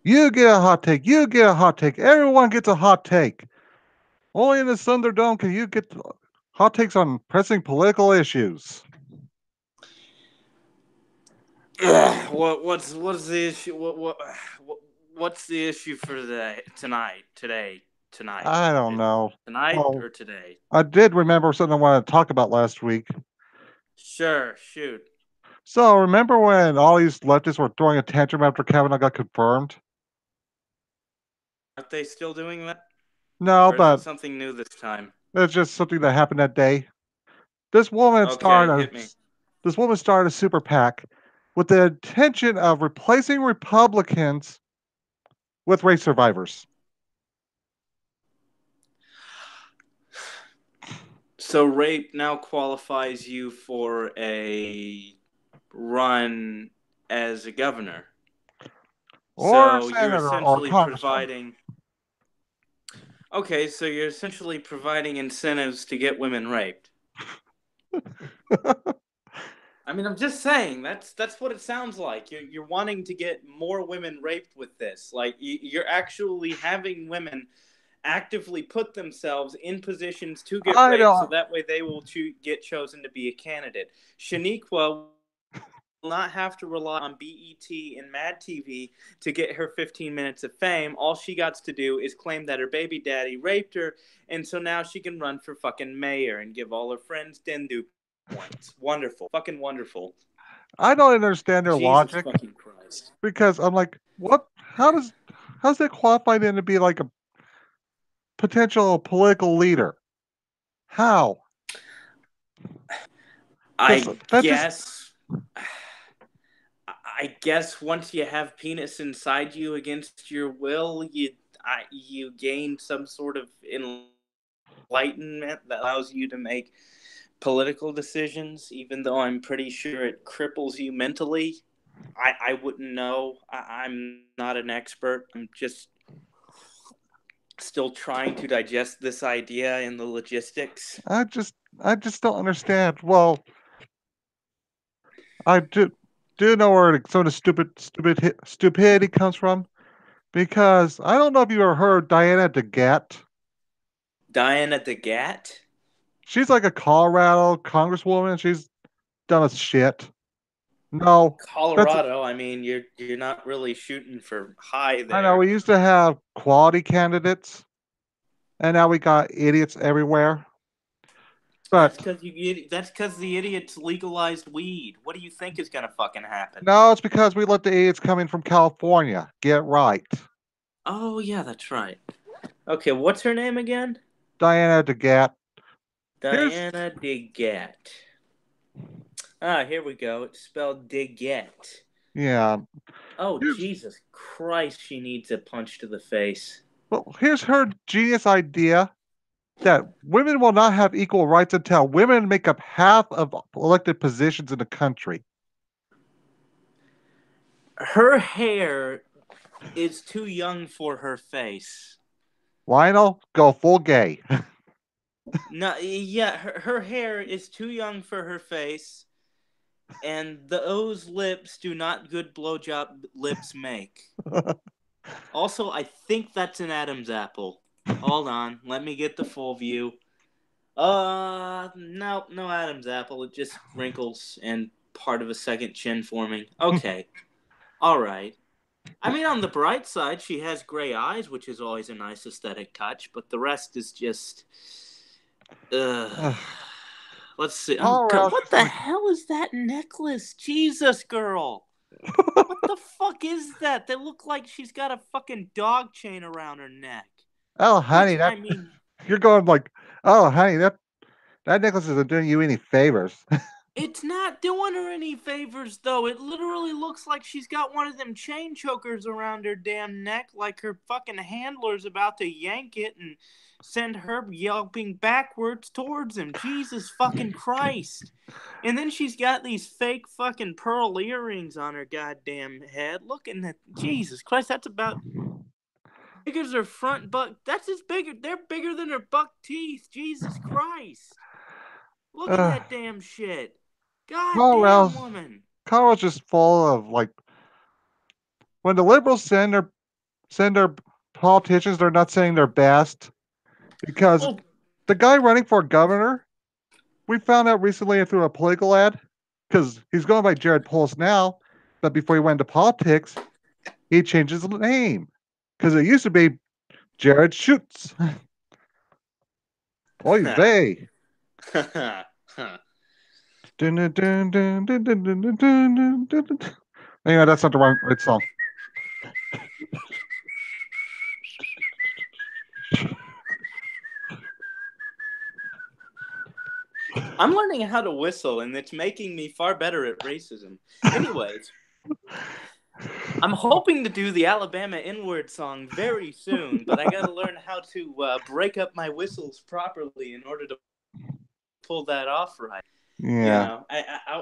You get a hot take. You get a hot take. Everyone gets a hot take. Only in the Thunderdome can you get hot takes on pressing political issues. What's the issue? What's the issue for tonight? I don't know. Tonight Well, or today? I did remember something I wanted to talk about last week. Sure, shoot. So, remember when all these leftists were throwing a tantrum after Kavanaugh got confirmed? Aren't they still doing that, No, or is it but something new this time? it's just something that happened that day. This woman Okay, started a hit me. this woman started a super PAC with the intention of replacing Republicans with race survivors. So rape now qualifies you for a run as a governor. Or a So you're senator or a essentially congressman. providing. Okay, so you're essentially providing incentives to get women raped. I mean, I'm just saying that's what it sounds like. You're wanting to get more women raped with this. Like you're actually having women actively put themselves in positions to get I raped, so don't. that way they will get chosen to be a candidate. Shaniqua will not have to rely on BET and Mad TV to get her 15 minutes of fame. All she got to do is claim that her baby daddy raped her, and so now she can run for fucking mayor and give all her friends Dendu points. Wonderful. Fucking wonderful. I don't understand their Jesus fucking logic Christ. because I'm like, what? How's that qualify them to be like a potential political leader? How? Because I that just guess I guess once you have penis inside you against your will, you gain some sort of enlightenment that allows you to make political decisions. Even though I'm pretty sure it cripples you mentally, I wouldn't know. I'm not an expert. I'm just still trying to digest this idea and the logistics. I just I just don't understand. Well, I do know where some of the stupidity comes from because I don't know if you ever heard Diana DeGette. Diana the Gat. She's like a Colorado congresswoman. She's done a shit. No, that's Colorado. I mean, you're not really shooting for high I know. there. We used to have quality candidates, and now we got idiots everywhere. That's But because you. That's because the idiots legalized weed. What do you think is gonna fucking happen? no, it's because we let the idiots come in from California. Get right. Oh yeah, that's right. Okay, what's her name again? Diana DeGette. Here's Diana DeGette. Ah, here we go. It's spelled DeGette. yeah. Oh Here's Jesus Christ, she needs a punch to the face. well, here's her genius idea that women will not have equal rights until women make up half of elected positions in the country. Her hair is too young for her face. Lionel, go full gay. No, yeah, her hair is too young for her face, and those lips do not good blowjob lips make. Also, I think that's an Adam's apple. Hold on, let me get the full view. No, no Adam's apple. It just wrinkles and part of a second chin forming. Okay, all right. I mean, on the bright side, she has gray eyes, which is always a nice aesthetic touch. But the rest is just, uh, let's see. Colorado's What just the like, hell is that necklace? Jesus, girl. What the fuck is that? They look like she's got a fucking dog chain around her neck. oh honey, Which that I mean, you're going like, oh honey, that necklace isn't doing you any favors. it's not doing her any favors though. It literally looks like she's got one of them chain chokers around her damn neck, like her fucking handler's about to yank it and send her yelping backwards towards him. Jesus fucking Christ. And then she's got these fake fucking pearl earrings on her goddamn head. Looking at Jesus Christ, that's about big as her front buck. That's as big. They're bigger than her buck teeth. Jesus Christ. Look at uh, that damn shit. God damn Colorado's woman. Colorado's just full of like when the liberals send their saying they're politicians, they're not saying their best. Because Well, the guy running for governor, we found out recently through a political ad, because he's going by Jared Polis now, but before he went into politics, he changed his name. Because it used to be Jared Schutz. Oy vey. Dun, dun, dun, dun, dun, dun, dun, dun, dun, dun, dun. Anyway, that's not the right song. I'm learning how to whistle, and it's making me far better at racism. Anyways, I'm hoping to do the Alabama N-word song very soon, but I got to learn how to break up my whistles properly in order to pull that off right. You Yeah. know,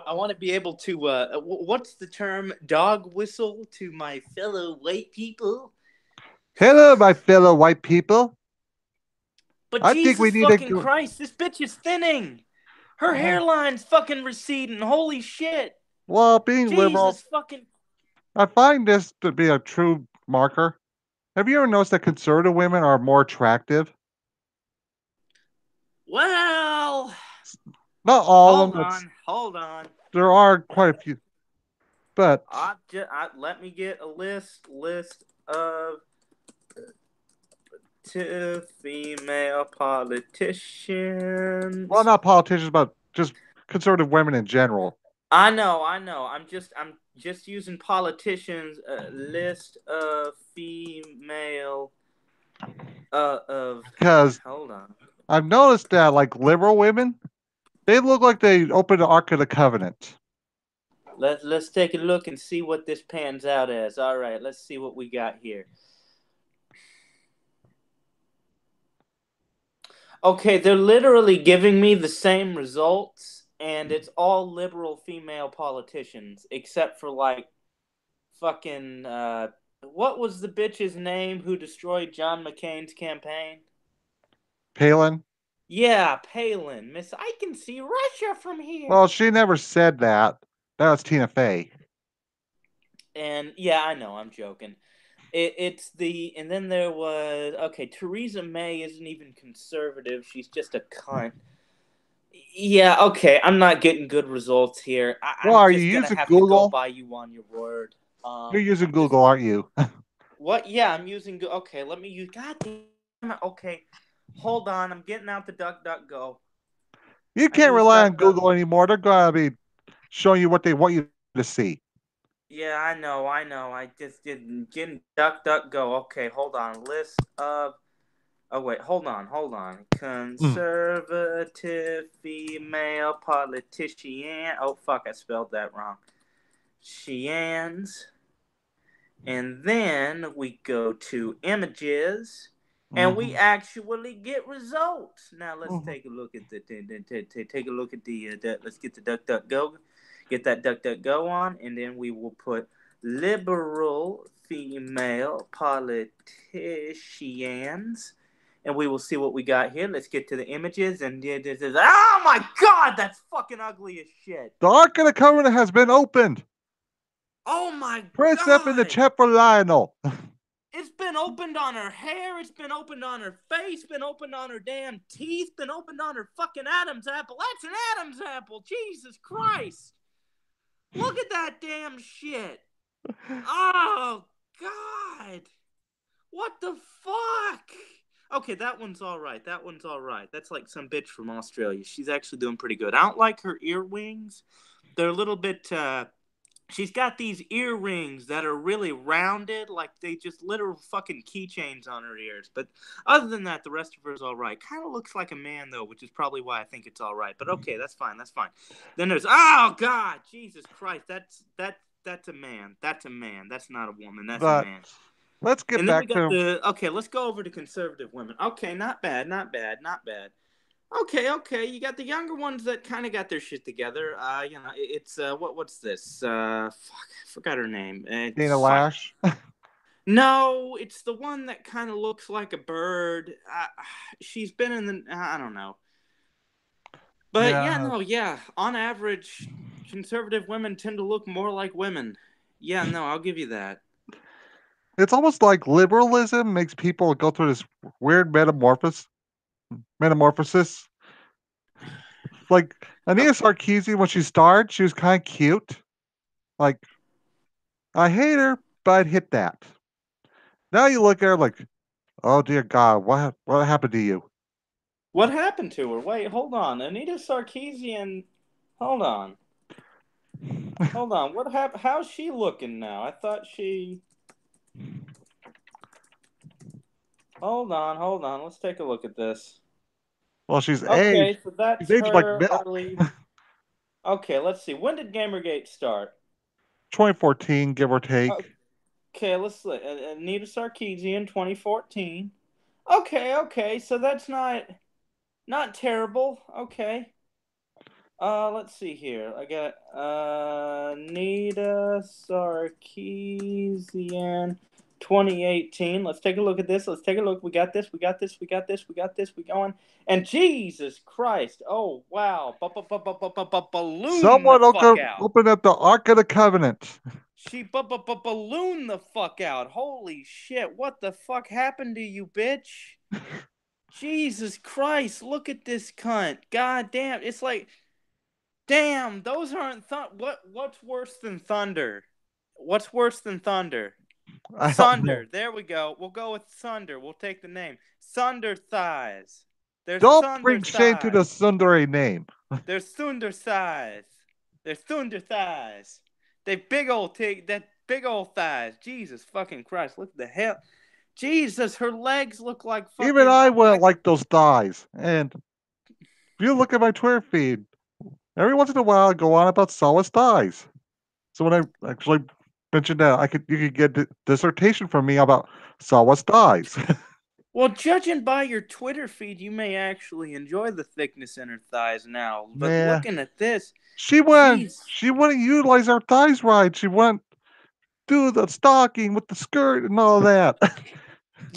I want to be able to. What's the term? Dog whistle to my fellow white people. Hello, my fellow white people. But I think we Jesus need to fucking go. Christ, this bitch is thinning. Her Oh, hairline's fucking receding. Holy shit. well, being liberal, Jesus fucking. I find this to be a true marker. Have you ever noticed that conservative women are more attractive? Well, Not all of hold them, but on, hold on. there are quite a few. But, Let me get a list of two female well, politicians. not politicians, but just conservative women in general. I know. I'm just using politicians. List of female. Of. Because Hold on. I've noticed that, like, liberal women, they look like they opened the Ark of the Covenant. Let's take a look and see what this pans out as. All right, let's see what we got here. Okay, they're literally giving me the same results, and it's all liberal female politicians, except for like fucking what was the bitch's name who destroyed John McCain's campaign? Palin? Yeah, Palin. Miss, I can see Russia from here. Well, she never said that. That was Tina Fey. And yeah, I know, I'm joking. It's the and then there was okay. Theresa May isn't even conservative. She's just a cunt. Yeah, okay. I'm not getting good results here. Well, I'm are you just gonna using have to go Google? by you on your word. You're using I'm just Google, aren't you? what? Yeah, I'm using. Okay, let me use. God damn it. Okay, hold on. I'm getting out the DuckDuckGo. You I can't use rely on DuckDuck. Google anymore. They're going to be showing you what they want you to see. Yeah, I know. I just didn't getting DuckDuckGo. Okay, hold on. List of. Oh wait, hold on. Mm. Conservative female politician. Oh fuck, I spelled that wrong. Sheans. And then we go to images, and we Mm-hmm. actually get results. Now let's Mm-hmm. take a look at take a look at let's get the DuckDuckGo, get that DuckDuckGo on, and then we will put liberal female politicians, and we will see what we got here. Let's get to the images, and this is oh my god, that's fucking ugly as shit. The Ark of the Covenant has been opened. Oh my Press F in the god. chat for Lionel. It's been opened on her hair. It's been opened on her face. Been opened on her damn teeth. Been opened on her fucking Adam's apple. That's an Adam's apple. Jesus Christ. Look at that damn shit. Oh, God. What the fuck? Okay, that one's all right. That one's all right. That's like some bitch from Australia. She's actually doing pretty good. I don't like her earwings. They're a little bit, she's got these earrings that are really rounded, like they just literal fucking keychains on her ears. But other than that, the rest of her is all right. Kind of looks like a man though, which is probably why I think it's all right. But okay, that's fine. That's fine. Then there's oh god, Jesus Christ, that's a man. That's a man. That's not a woman. That's a But man. let's get And then we back got to. the okay. Let's go over to conservative women. Okay, not bad, not bad, not bad. Okay, okay. You got the younger ones that kind of got their shit together. It's what's this? Fuck, I forgot her name. Dana It's fine. Lash. No, it's the one that kind of looks like a bird. She's been in the. I don't know. But yeah, Yeah. no, yeah. On average, conservative women tend to look more like women. Yeah, no, I'll give you that. It's almost like liberalism makes people go through this weird metamorphosis. Like Anita Sarkeesian, when she starred, she was kind of cute. Like I hate her, but I'd hit that. Now you look at her like, oh dear God, what happened to you? What happened to her? Wait, hold on. Anita Sarkeesian. Hold on. Hold on. What happened? How's she looking now? I thought she. Hold on, hold on. Let's take a look at this. Well, she's aged. Okay, so She's that's aged like her milk. early. Okay, let's see. When did Gamergate start? 2014, give or take. Okay, let's look. Anita Sarkeesian, 2014. Okay, okay. So that's not terrible. Okay. Let's see here. I got Nita Sarkeesian 2018. Let's take a look at this. Let's take a look. We got this. We got this. We got this. We got this. We going. And Jesus Christ. Oh, wow. Balloon the Someone fuck out. open up the Ark of the Covenant. She balloon the fuck out. Holy shit. What the fuck happened to you, bitch? Jesus Christ. Look at this cunt. God damn. It's like, damn, those aren't what's worse than thunder? What's worse than thunder? I don't know. Thunder. There we go. We'll go with thunder. We'll take the name. Thunder thighs. There's Don't thunder bring shame to the thighs. Sundari name. There's thunder thighs. There's thunder thighs. They that big old thighs. Jesus fucking Christ. Look at the hell. Jesus, her legs look like Even fucking I wouldn't like like those thighs. And if you look at my Twitter feed, every once in a while I go on about Sawa's thighs. So when I actually mentioned that, you could get a dissertation from me about Sawa's thighs. Well, judging by your Twitter feed, you may actually enjoy the thickness in her thighs now. But Nah, looking at this, she wouldn't. she's She wouldn't utilize her thighs right. She wouldn't do the stocking with the skirt and all that.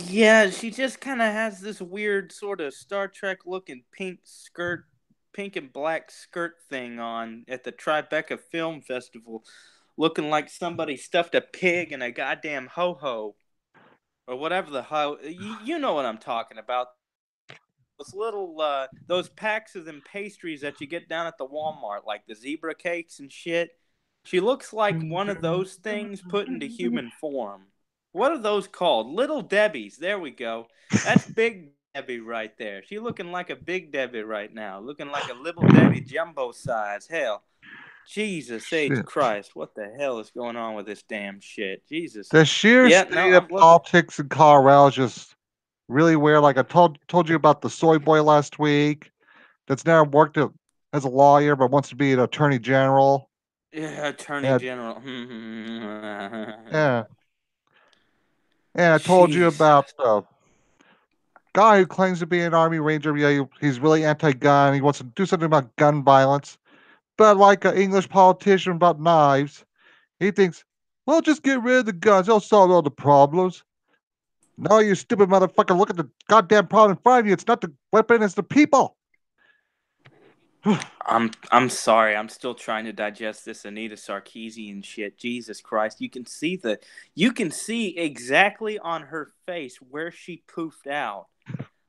yeah, she just kind of has this weird sort of Star Trek looking pink skirt, pink and black skirt thing on at the Tribeca Film Festival, looking like somebody stuffed a pig in a goddamn ho ho or whatever the ho. You know what I'm talking about. Those little those packs of them pastries that you get down at the Walmart, like the zebra cakes and shit. She looks like one of those things put into human form. What are those called? Little Debbie's. There we go. That's Big Debbie right there. She looking like a Big Debbie right now, looking like a Little Debbie jumbo size. Hell, Jesus H Shit. Christ, what the hell is going on with this damn shit? Jesus. The sheer Yeah, no, state of I'm looking. politics in Colorado is just really weird. Like I told you about the soy boy last week. That's now worked as a lawyer, but wants to be an attorney general. Yeah, Attorney And General. yeah, and I told you Jesus. about the guy who claims to be an army ranger. Yeah, he's really anti-gun. He wants to do something about gun violence. But like an English politician about knives, he thinks, well, just get rid of the guns. They'll solve all the problems. No, you stupid motherfucker. Look at the goddamn problem in front of you. It's not the weapon, it's the people. I'm sorry. I'm still trying to digest this Anita Sarkeesian shit. Jesus Christ. You can see exactly on her face where she poofed out.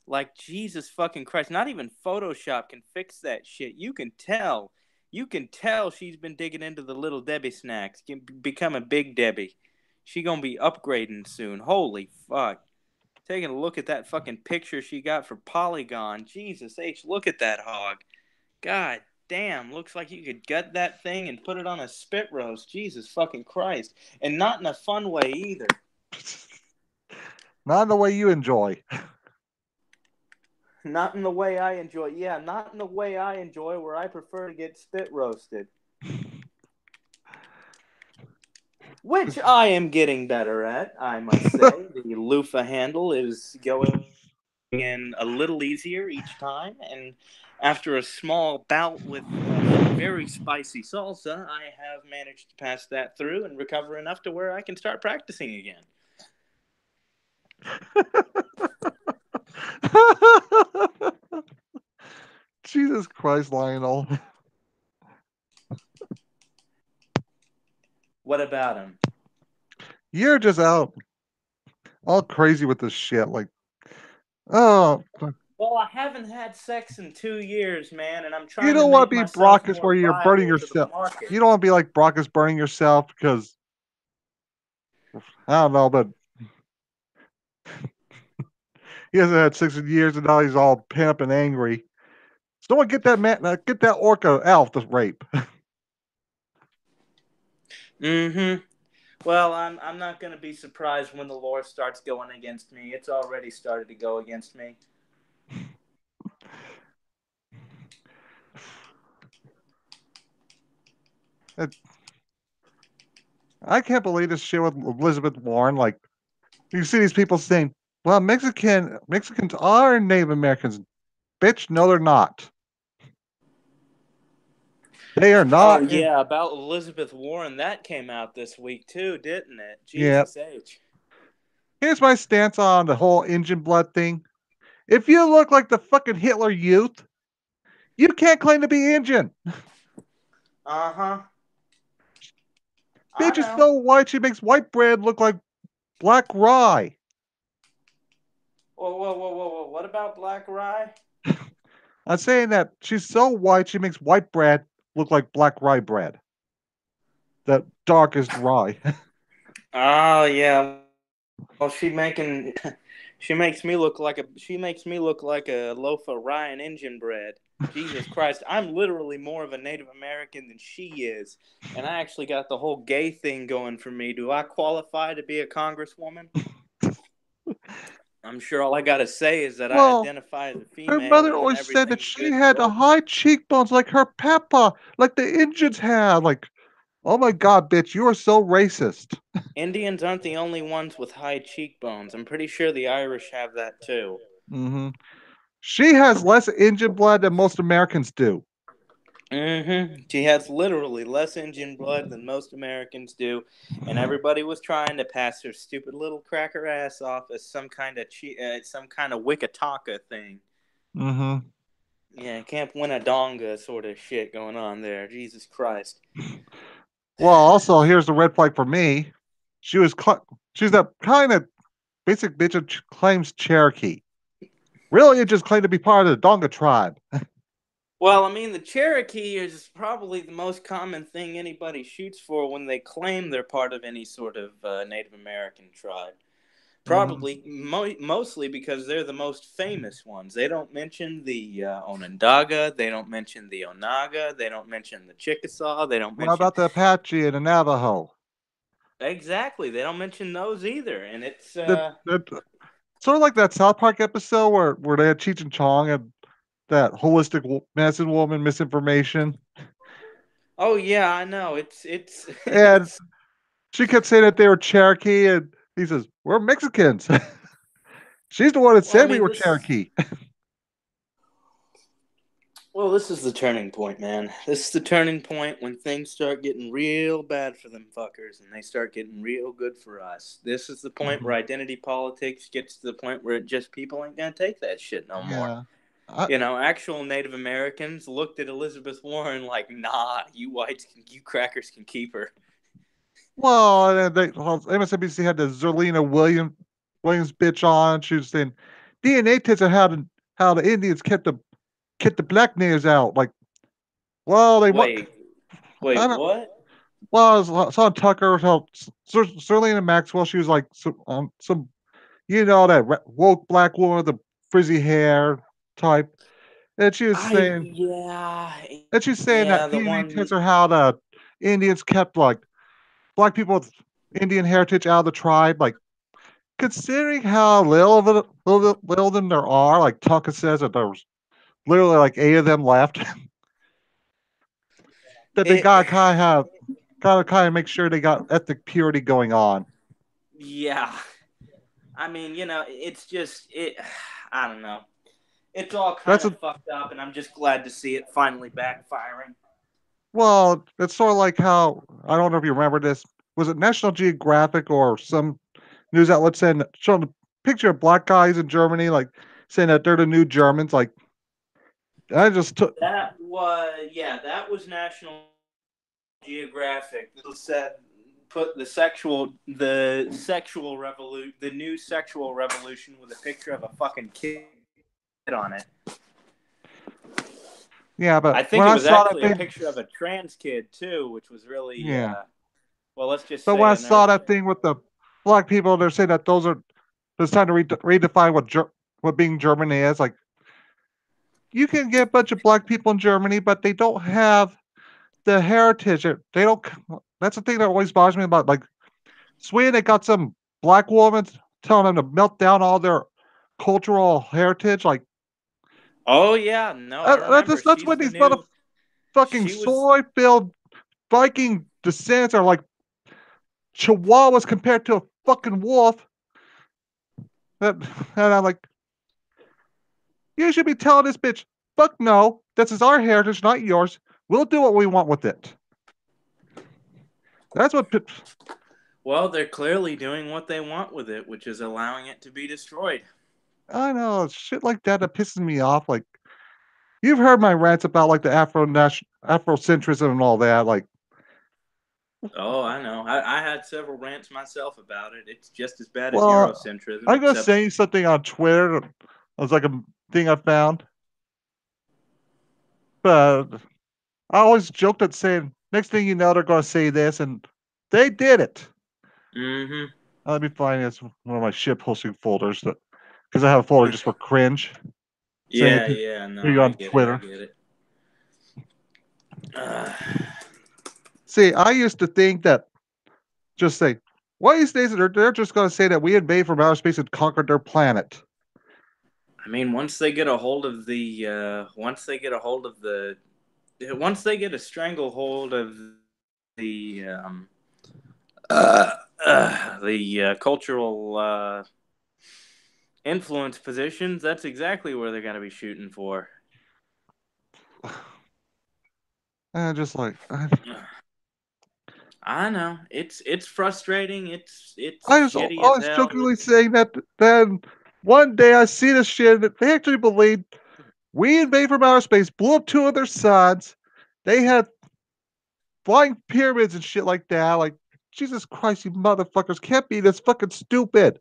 Like Jesus fucking Christ. Not even Photoshop can fix that shit. You can tell. You can tell she's been digging into the little Debbie snacks. Can become a big Debbie. She gonna be upgrading soon. Holy fuck. Taking a look at that fucking picture she got for Polygon. Jesus H, look at that hog. God damn, looks like you could gut that thing and put it on a spit roast. Jesus fucking Christ. And not in a fun way either. Not in the way you enjoy. Not in the way I enjoy. Yeah, not in the way I enjoy, where I prefer to get spit roasted. Which I am getting better at, I must say. The loofah handle is going in a little easier each time, and after a small bout with some very spicy salsa, I have managed to pass that through and recover enough to where I can start practicing again. Jesus Christ, Lionel. What about him? You're just out. all crazy with this shit. Like, oh, Well, I haven't had sex in 2 years, man, and I'm you trying to don't want make to be myself Brockus where more you're burning viable to the yourself. market. You don't want to be like Brockus burning yourself because I don't know, but he hasn't had sex in years and now he's all pimp and angry. Someone get that man, get that orca out to rape. Mm-hmm. Well, I'm not gonna be surprised when the lore starts going against me. It's already started to go against me. I can't believe this shit with Elizabeth Warren. Like, you see these people saying, "Well, Mexicans are Native Americans." Bitch, no, they're not. They are Oh not. yeah, about Elizabeth Warren, that came out this week too, didn't it? Yeah. Jesus H. Here's my stance on the whole Indian blood thing. If you look like the fucking Hitler Youth, you can't claim to be Indian. Uh-huh. I Bitch is know. so white she makes white bread look like black rye. Whoa, whoa, whoa, whoa, whoa. What about Black Rye? I'm saying that she's so white she makes white bread look like black rye bread. The darkest rye. Oh yeah. Well, she makes me look like a loaf of rye and Indian bread. Jesus Christ, I'm literally more of a Native American than she is, and I actually got the whole gay thing going for me. Do I qualify to be a congresswoman? I'm sure all I gotta say is that I Well, identify as a her female mother and then always said that everything's she good to had a go. high cheekbones like her papa, like the Indians had. Like, oh my god, bitch, you are so racist. Indians aren't the only ones with high cheekbones. I'm pretty sure the Irish have that too. Hmm. She has less Indian blood than most Americans do. Mm-hmm. She has literally less Indian blood than most Americans do, and everybody was trying to pass her stupid little cracker ass off as some kind of Wikitaka thing. Hmm. Yeah, Camp Winnedonga sort of shit going on there. Jesus Christ. Well, also here's the red flag for me. She was she's that kind of basic bitch that claims Cherokee. Really, it just claimed to be part of the Donga tribe. Well, I mean, the Cherokee is probably the most common thing anybody shoots for when they claim they're part of any sort of Native American tribe. Hmm. Probably mostly because they're the most famous ones. They don't mention the Onondaga. They don't mention the Onaga. They don't mention the Chickasaw. They don't What mention about the Apache and the Navajo? exactly. They don't mention those either. And it's The sort of like that South Park episode where they had Cheech and Chong and that holistic medicine woman misinformation, oh yeah, I know. It's and it's. she kept saying that they were Cherokee, and he says we're Mexicans. She's the one that Well, I said we mean were this. Cherokee. Well, this is the turning point, man. This is the turning point when things start getting real bad for them fuckers and they start getting real good for us. This is the point where identity politics gets to the point where it just people ain't gonna take that shit no more. Yeah. I, You know, actual Native Americans looked at Elizabeth Warren like, nah, you whites, you crackers can keep her. well, MSNBC had the Zerlina Williams bitch on. She was saying DNA tests are how the Indians kept the black natives out. Like, well, Wait, I wait, don't. what? Well, I saw Tucker how Zerlina Maxwell. She was like some that woke black woman with the frizzy hair type, and she was saying Yeah, and she's saying yeah, that the DNA one. tests are how the Indians kept like black people with Indian heritage out of the tribe. Like considering how little of them there are, like Tucker says that there's literally like 8 of them left. That they It, gotta kind of make sure they got ethnic purity going on. yeah. I mean, it's just it. I don't know. It's all kind That's of a fucked up, and I'm just glad to see it finally backfiring. Well, it's sort of like how I don't know if you remember this. Was it National Geographic or some news outlet saying showing a picture of black guys in Germany, like saying that they're the new Germans? Like I just took. That was National Geographic. It said put the new sexual revolution with a picture of a fucking kid on it. Yeah, but I when think it I was saw that actually a thing, picture of a trans kid too, which was really yeah. well, let's just But when say I a saw nerve. that thing with the black people, they're saying that those are. It's time to redefine what being German is. Like, you can get a bunch of black people in Germany, but they don't have the heritage. They don't. That's the thing that always bothers me about like Sweden. They got some black woman telling them to melt down all their cultural heritage. Like, Oh yeah, no, I remember. that's She's when the these new. motherfucking She was. soy-filled Viking descendants are like chihuahuas compared to a fucking wolf. That, and I'm like, you should be telling this bitch, fuck no, this is our heritage, not yours. We'll do what we want with it. That's what. Well, they're clearly doing what they want with it, which is allowing it to be destroyed. I know shit like that pisses me off. Like, you've heard my rants about like the Afrocentrism and all that. Like, Oh, I know. I had several rants myself about it. It's just as bad as well, Eurocentrism, I'm gonna except. say something on Twitter. It was like a thing I found, but I always joked at saying, next thing you know, they're gonna say this, and they did it. Mm-hmm. Let me find this one of my shit posting folders because I have a folder just for cringe. Saying it Yeah, yeah, no, here I on get it. I Twitter. get it. Uh, See, I used to think that just say, one of these days they're just going to say that we invade from outer space and conquered their planet. I mean, once they get a stranglehold of the uh, cultural influence positions, that's exactly where they're going to be shooting for. And just like I know it's frustrating. It's I was shitty as always hell. jokingly saying that. Then one day I see this shit that they actually believe we invade from outer space, blew up two of their suns. They had flying pyramids and shit like that. Like, Jesus Christ, you motherfuckers can't be this fucking stupid.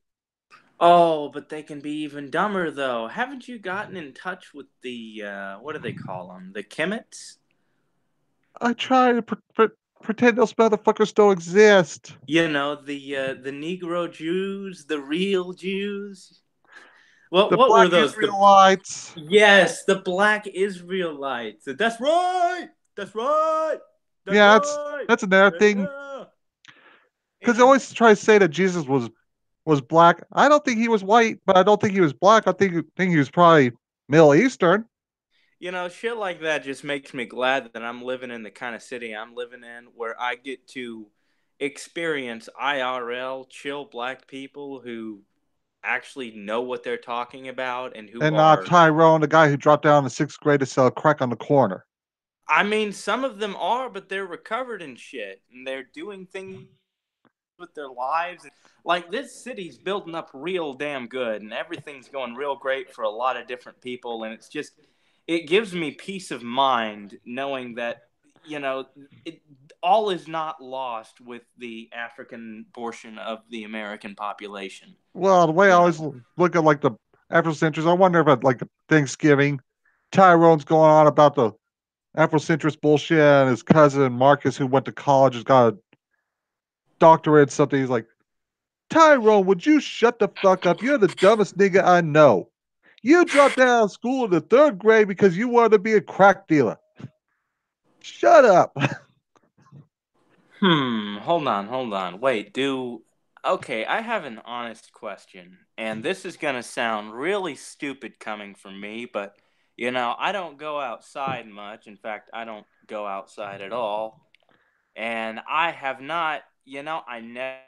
Oh, but they can be even dumber though. Haven't you gotten in touch with the what do they call them? The Kimmets? I try to pretend those motherfuckers don't exist. You know, the Negro Jews, the real Jews. What The what were black those? The Israelites. Yes, the black Israelites. That's right. That's right. That's Yeah, right. that's another Yeah, thing. yeah. Because they And always try to say that Jesus was black. I don't think he was white, but I don't think he was black. I think he was probably Middle Eastern. shit like that just makes me glad that I'm living in the kind of city I'm living in where I get to experience IRL chill black people who actually know what they're talking about and who And are. Tyrone, the guy who dropped down in the sixth grade to sell crack on the corner. I mean, some of them are, but they're recovered and shit, and they're doing things with their lives. Like, this city's building up real damn good, and everything's going real great for a lot of different people, and it gives me peace of mind knowing that, you know, it, all is not lost with the African portion of the American population. Well, the way I You always know, look at like the Afrocentrists, I wonder if at like Thanksgiving, Tyrone's going on about the Afrocentrist bullshit, and his cousin Marcus, who went to college, has got a doctorate, something. He's like, Tyrone, would you shut the fuck up? You're the dumbest nigga I know. You dropped out of school in the third grade because you wanted to be a crack dealer. Shut up. hold on. Wait, okay, I have an honest question, and this is going to sound really stupid coming from me, but I don't go outside much. In fact, I don't go outside at all. And I have not, I never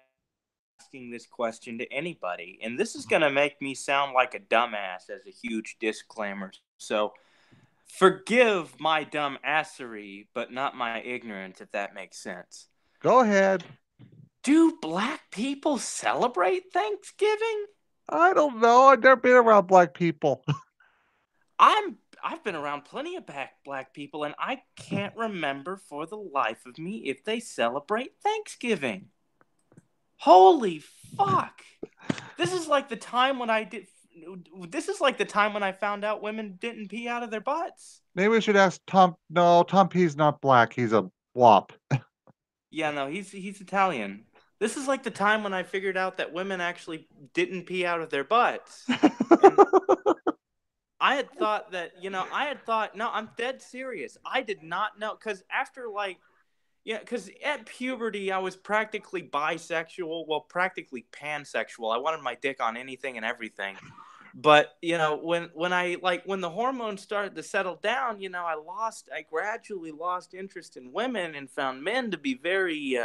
asking this question to anybody. And this is going to make me sound like a dumbass as a huge disclaimer. So forgive my dumb assery, but not my ignorance, if that makes sense. Go ahead. Do black people celebrate Thanksgiving? I don't know. I've never been around black people. I've been around plenty of black people, and I can't remember for the life of me if they celebrate Thanksgiving. Holy fuck! This is like the time when I did. This is like the time when I found out women didn't pee out of their butts. Maybe we should ask Tom. No, Tom P's not black. He's a wop. Yeah, no, he's Italian. This is like the time when I figured out that women actually didn't pee out of their butts. And I had thought that, no, I'm dead serious. I did not know, because after, like, yeah, because at puberty, I was practically bisexual, well, practically pansexual. I wanted my dick on anything and everything. But, when the hormones started to settle down, I gradually lost interest in women and found men to be very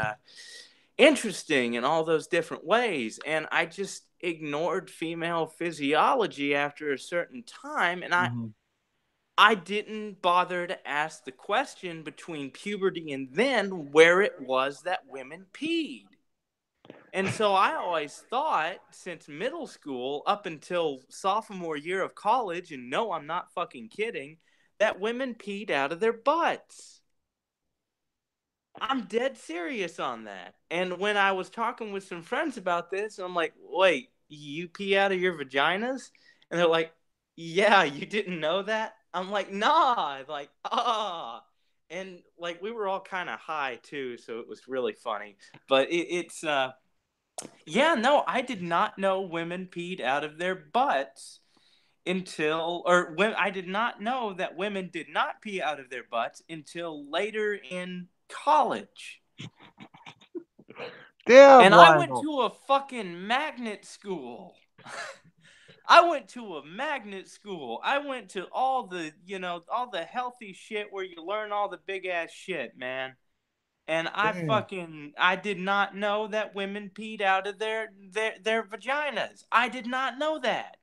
interesting in all those different ways. And I just ignored female physiology after a certain time. And I didn't bother to ask the question between puberty and then where it was that women peed. And so I always thought, since middle school up until sophomore year of college, and no, I'm not fucking kidding, that women peed out of their butts. I'm dead serious on that. And when I was talking with some friends about this, I'm like, wait, you pee out of your vaginas? And they're like, yeah, you didn't know that? I'm like, nah. Like, ah. And like, we were all kind of high too, so it was really funny. But yeah, no, I did not know women peed out of their butts or when I did not know that women did not pee out of their butts until later in college. Damn, And I went Lionel. to a fucking magnet school. I went to a magnet school. I went to all the healthy shit where you learn all the big ass shit, man. And Damn. I did not know that women peed out of their vaginas. I did not know that.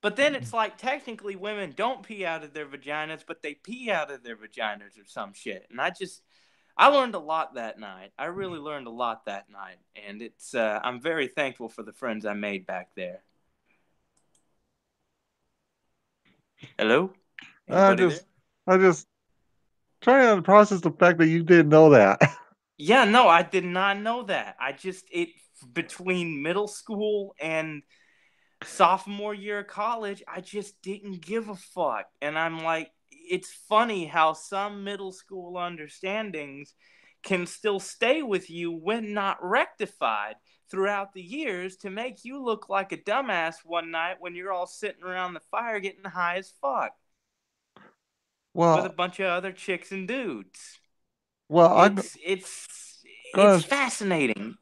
But then it's like, technically women don't pee out of their vaginas, but they pee out of their vaginas or some shit. And I learned a lot that night. I really learned a lot that night. And I'm very thankful for the friends I made back there. Hello? I Anybody there? just, I just trying to process the fact that you didn't know that. Yeah, no, I did not know that. Between middle school and sophomore year of college, I just didn't give a fuck. And I'm like, it's funny how some middle school understandings can still stay with you when not rectified throughout the years to make you look like a dumbass one night when you're all sitting around the fire getting high as fuck with a Well, bunch of other chicks and dudes. well, It's gonna, fascinating.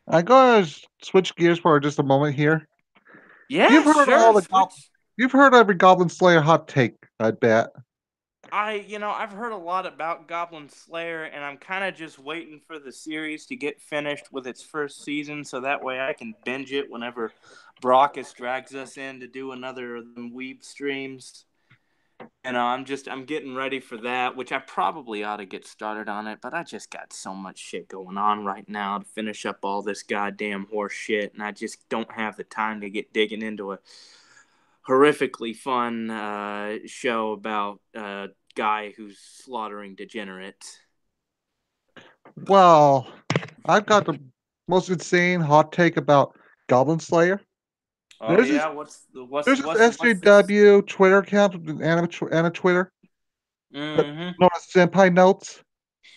I'm gonna switch gears for just a moment here. You've Yeah, heard all sure. the Switch. you've heard every Goblin Slayer hot take, I bet. I've heard a lot about Goblin Slayer, and I'm kind of just waiting for the series to get finished with its first season, so that way I can binge it whenever Brockus drags us in to do another of them weeb streams. I'm getting ready for that, which I probably ought to get started on it, but I just got so much shit going on right now to finish up all this goddamn horse shit, and I just don't have the time to get digging into a horrifically fun show about guy who's slaughtering degenerates. Well, I've got the most insane hot take about Goblin Slayer. Oh There's this yeah, there's this what's this? SJW Twitter account and a Twitter Mm-hmm. known as Senpai Notes.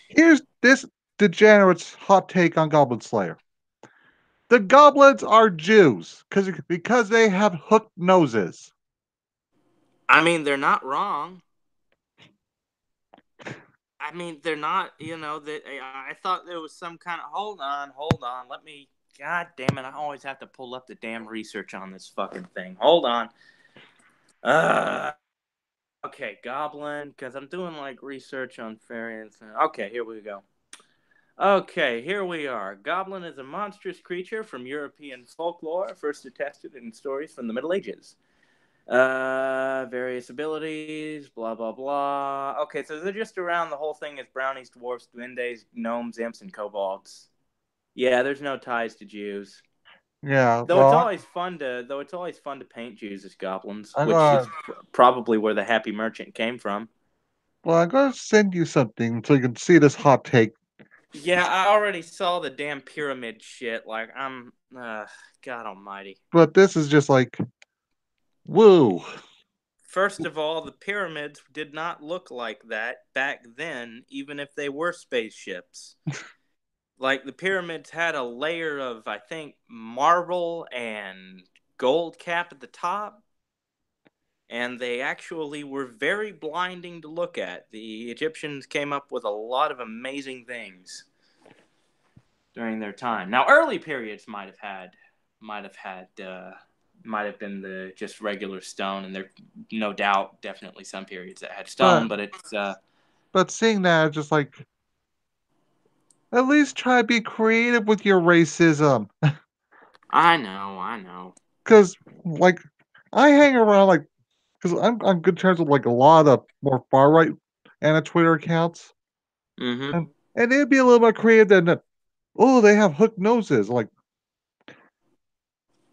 Here's this degenerate's hot take on Goblin Slayer. The goblins are Jews because they have hooked noses. I mean, they're not wrong. I mean, they're not. That I thought there was some kind of. Hold on. Let me. God damn it! I always have to pull up the damn research on this fucking thing. Hold on. Uh, okay, Goblin, because I'm doing like research on fairies. Okay, here we go. Okay, here we are. Goblin is a monstrous creature from European folklore, first attested in stories from the Middle Ages. Various abilities, blah, blah, blah. Okay, so they're just around the whole thing as brownies, dwarfs, duendes, gnomes, imps, and kobolds. Yeah, there's no ties to Jews. Yeah, Though it's always fun to paint Jews as goblins, I'm which is gonna probably where the Happy Merchant came from. I'm gonna send you something so you can see this hot take Yeah, I already saw the damn pyramid shit. Like, God almighty. But this is just like, woo. First of all, the pyramids did not look like that back then, even if they were spaceships. Like, the pyramids had a layer of, I think, marble and gold cap at the top, and they actually were very blinding to look at. The Egyptians came up with a lot of amazing things during their time. Now, early periods might have had, might have been the just regular stone, and there, no doubt, definitely some periods that had But stone. But it's, but seeing that, just like at least try to be creative with your racism, I know. because like I hang around like because I'm on good terms with like a lot of the more far right and Twitter accounts, Mm-hmm. and it'd be a little more creative than oh they have hooked noses. Like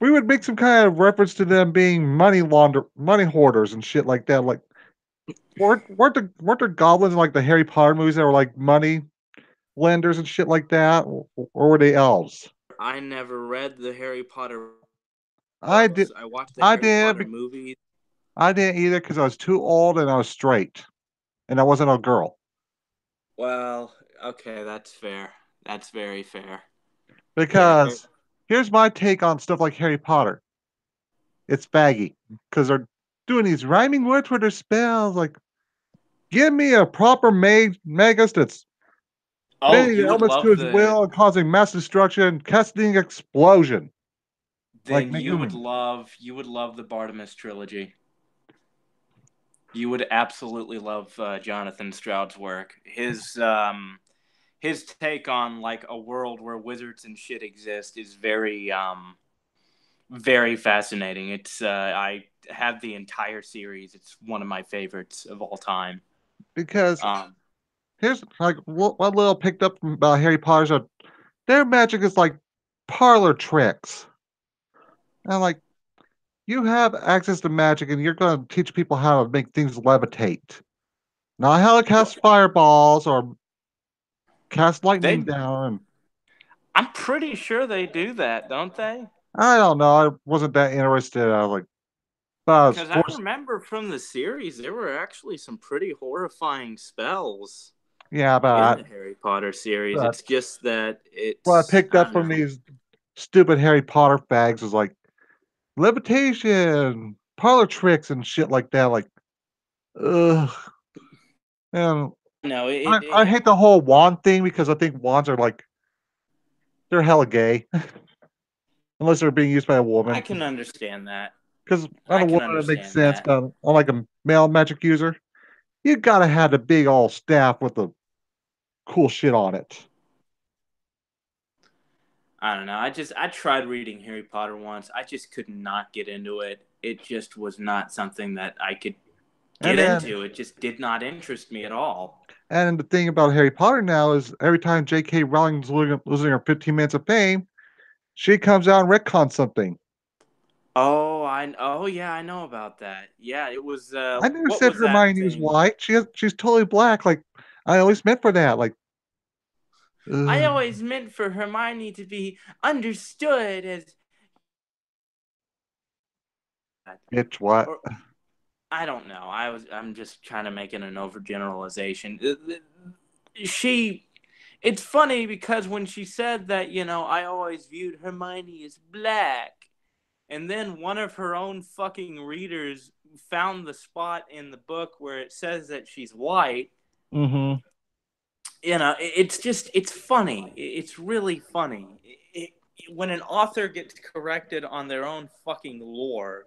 we would make some kind of reference to them being money hoarders and shit like that. Like weren't the goblins in like the Harry Potter movies that were like money lenders and shit like that, or were they elves? I never read the Harry Potter I did. books. I watched the I Harry did. Potter movies. I didn't either because I was too old and I was straight, and I wasn't a girl. Well, okay, that's fair. That's very fair. Yeah, Because here's my take on stuff like Harry Potter. It's faggy because they're doing these rhyming words with their spells. Like, give me a proper magus that's oh, bending the you would elements to love his the will and causing mass destruction and casting explosion like then Megumi. you would love the Bartimaeus trilogy. You would absolutely love Jonathan Stroud's work. His take on like a world where wizards and shit exist is very fascinating. It's I have the entire series. It's one of my favorites of all time. Because Um, here's like what little picked up from Harry Potter's their magic is like parlor tricks. And like you have access to magic and you're going to teach people how to make things levitate. Not how to cast fireballs or cast lightning they down. I'm pretty sure they do that, don't they? I don't know. I wasn't that interested. I was like, but I was Because I forced. remember from the series there were actually some pretty horrifying spells Yeah, in the Harry Potter series. but It's just that what I it's picked I up don't from know. these stupid Harry Potter fags was like levitation, parlor tricks, and shit like that. Like, ugh. And No, I hate the whole wand thing because I think wands are like they're hella gay unless they're being used by a I woman. can understand that. Because on I a can woman it makes understand sense, that. but on like a male magic user, you gotta have the big old staff with the cool shit on it. I don't know. I tried reading Harry Potter once. I just could not get into it. It just was not something that I could And get then into. It just did not interest me at all. and the thing about Harry Potter now is every time J.K. Rowling's losing her 15 minutes of fame, she comes out and retcons something. Oh yeah, I know about that. Yeah, it was I never what said was that Hermione was thing? white. She's totally black. Like I always meant for that. Like, I ugh, always meant for Hermione to be understood as bitch, what? or I don't know. I'm just kind of making an overgeneralization. She it's funny because when she said that, I always viewed Hermione as black, and then one of her own fucking readers found the spot in the book where it says that she's white. Mm-hmm. It's just it's funny. It's really funny. When an author gets corrected on their own fucking lore,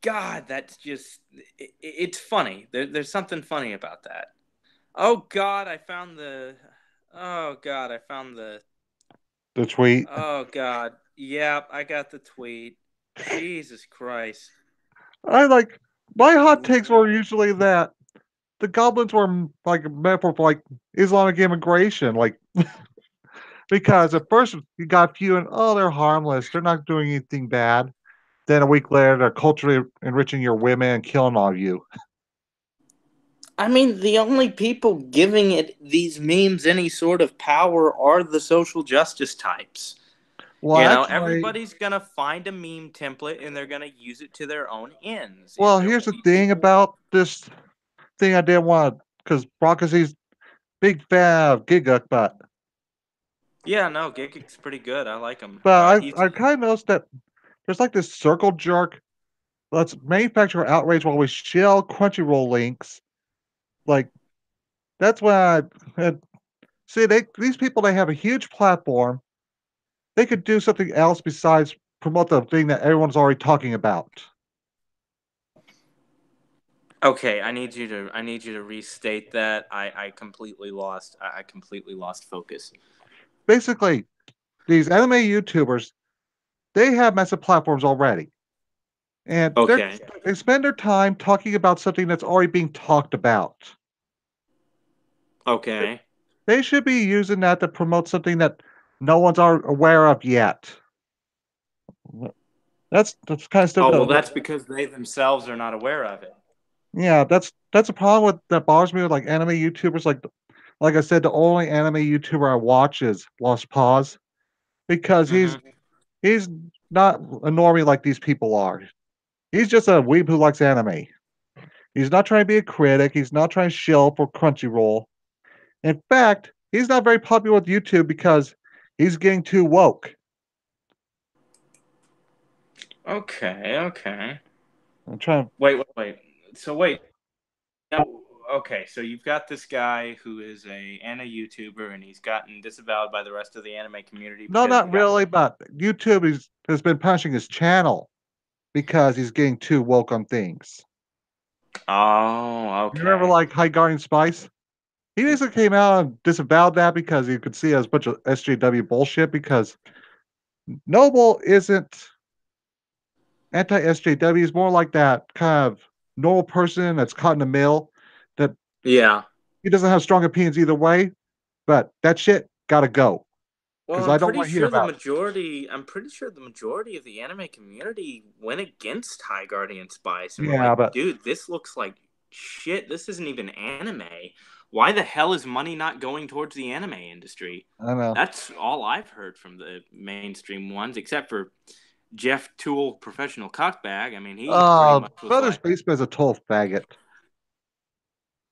God, that's just it's funny. There's something funny about that. Oh God, I found the. Oh God, I found the. The tweet. Oh God, yep, I got the tweet. Jesus Christ. I like my hot takes were usually that the goblins were like a metaphor for like Islamic immigration, like because at first you got few and oh they're harmless, they're not doing anything bad. Then a week later they're culturally enriching your women and killing all of you. I mean, the only people giving it these memes any sort of power are the social justice types. Well, You know, actually, everybody's gonna find a meme template and they're gonna use it to their own ends. And well, there here's will the be thing people. about this thing I didn't want because Brock is he's big fan of Giga, Yeah, no, Gigic's pretty good. I like him. but He's I kind of noticed that there's like this circle jerk. Let's manufacture outrage while we shell Crunchyroll links. Like that's when I see these people they have a huge platform. They could do something else besides promote the thing that everyone's already talking about. okay. I need you to restate that. I completely lost. I completely lost focus. Basically, these anime YouTubers they have massive platforms already, and Okay. they spend their time talking about something that's already being talked about. Okay. They should be using that to promote something that no one's aware of yet. That's kind of stuff. Oh well, that's because they themselves are not aware of it. Yeah, that's a problem with that bothers me with like anime YouTubers. Like I said, the only anime YouTuber I watch is Lost Pause because Mm-hmm. he's not a normie like these people are. He's just a weeb who likes anime. He's not trying to be a critic. He's not trying to shill for Crunchyroll. In fact, he's not very popular with YouTube because he's getting too woke. Okay. Okay. I'm trying. Wait. So wait. Now, okay, so you've got this guy who is a YouTuber, and he's gotten disavowed by the rest of the anime community No, because he not got. really, but YouTube has been punishing his channel because he's getting too woke on things. Oh, You remember okay. like High Guardian Spice? He basically came out and disavowed that because you could see it as a bunch of SJW bullshit because Noble isn't anti SJW. He's more like that kind of normal person that's caught in the middle that Yeah. he doesn't have strong opinions either way, but that shit gotta go Well, because I don't want to hear about it. I'm pretty sure the majority of the anime community went against High Guardian Spice and were Yeah, like, but dude, this looks like shit. This isn't even anime. Why the hell is money not going towards the anime industry? I don't know. That's all I've heard from the mainstream ones, except for Jeff Toole, professional cockbag. I mean, he pretty much was Brother's like, Basement is a total faggot.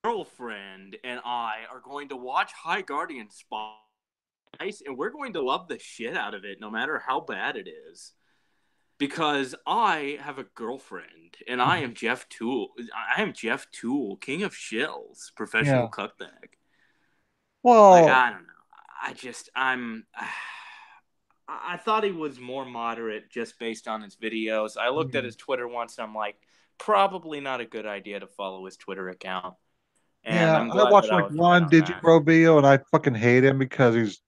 girlfriend and I are going to watch High Guardian Spice, and we're going to love the shit out of it, no matter how bad it is. Because I have a girlfriend, and I am Jeff Toole. I am Jeff Toole, king of shills, professional Yeah. cuckbag. Like Well, I don't know. I just I'm. I thought he was more moderate just based on his videos. I looked at his Twitter once and I'm like, probably not a good idea to follow his Twitter account. And yeah, I'm I glad that watched I like was right one on that. Digibro video and I fucking hate him because he's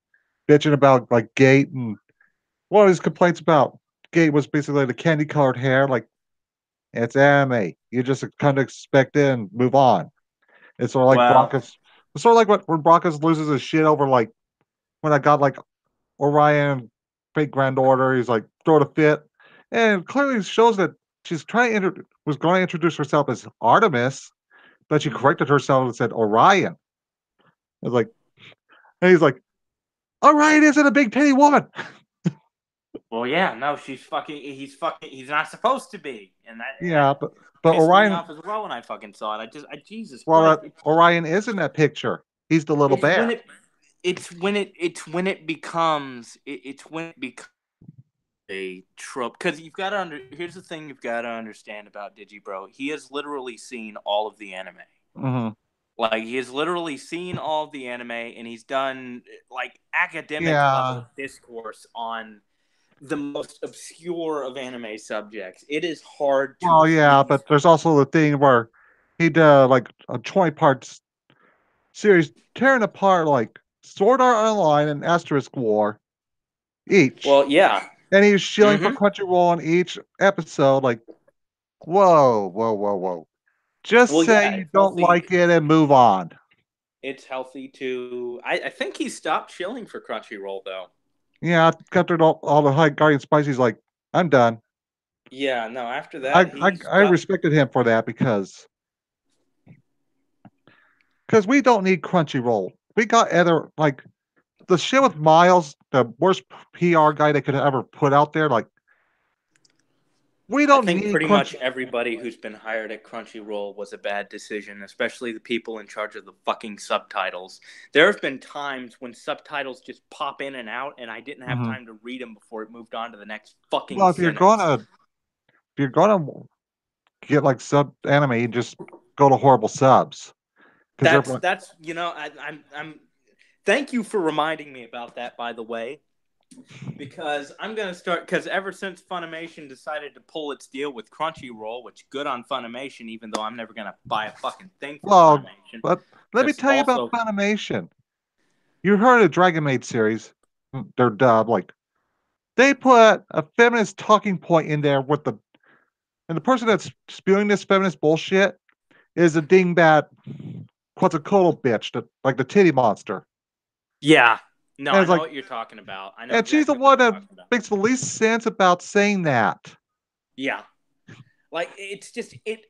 bitching about like Gate and one of his complaints about Gate was basically the candy colored hair. Like it's anime. You just kind of expect it and move on. It's sort of like Well, Broncos. It's sort of like when Broncos loses his shit over like when I got like Orion fake granddaughter. He's like throwing a fit, and clearly shows that she's trying to was going to introduce herself as Artemis, but she corrected herself and said Orion. I was like, and he's like, Orion isn't a big titty woman. well, yeah, no, she's fucking. He's fucking. He's not supposed to be, and that Yeah, but pissed me Orion, off as well when I fucking saw it. Jesus well, Christ, Orion is in that picture. He's the little it's when bear. it, it's when it becomes, it's when it becomes a trope. Because you've got to here's the thing you've got to understand about Digibro. He has literally seen all of the anime. Hmm. Like he has literally seen all of the anime, and he's done like academic Yeah. level discourse on the most obscure of anime subjects. It is hard to Well, yeah, please but him. there's also the thing where he did like a 20 parts series tearing apart like Sword Art Online and Asterisk War each. Well, yeah. And he was shilling for Mm-hmm. Crunchyroll on each episode. Like, whoa, whoa, whoa, whoa. Just Well, say yeah. you It's don't healthy. like it and move on. It's healthy to. I think he stopped chilling for Crunchyroll though. Yeah, after all the High Guardian Spicy's like, I'm done. Yeah. No. After I, that, I he I stopped. respected him for that because Because we don't need Crunchyroll. We got other like the shit with Miles, the worst PR guy they could ever put out there. Like we I don't think need pretty Crunch. much everybody who's been hired at Crunchyroll was a bad decision, especially the people in charge of the fucking subtitles. There have been times when subtitles just pop in and out, and I didn't have Mhm. time to read them before it moved on to the next fucking Well, sentence. if you're gonna get like sub anime, you just go to horrible subs because they're like, That's I'm. Thank you for reminding me about that, by the way, because I'm gonna start. Because ever since Funimation decided to pull its deal with Crunchyroll, which good on Funimation, even though I'm never gonna buy a fucking thing from well, Funimation, but let me because tell you about also Funimation. You heard of Dragon Maid series? They're dubbed like they put a feminist talking point in there with the person that's spewing this feminist bullshit is a dingbat Quetzalcoatl bitch, like the titty monster. yeah, no, And I it's know like, what you're talking about. I know and she's the exactly what one you're that talking about. makes the least sense about saying that. Yeah, like it's just it.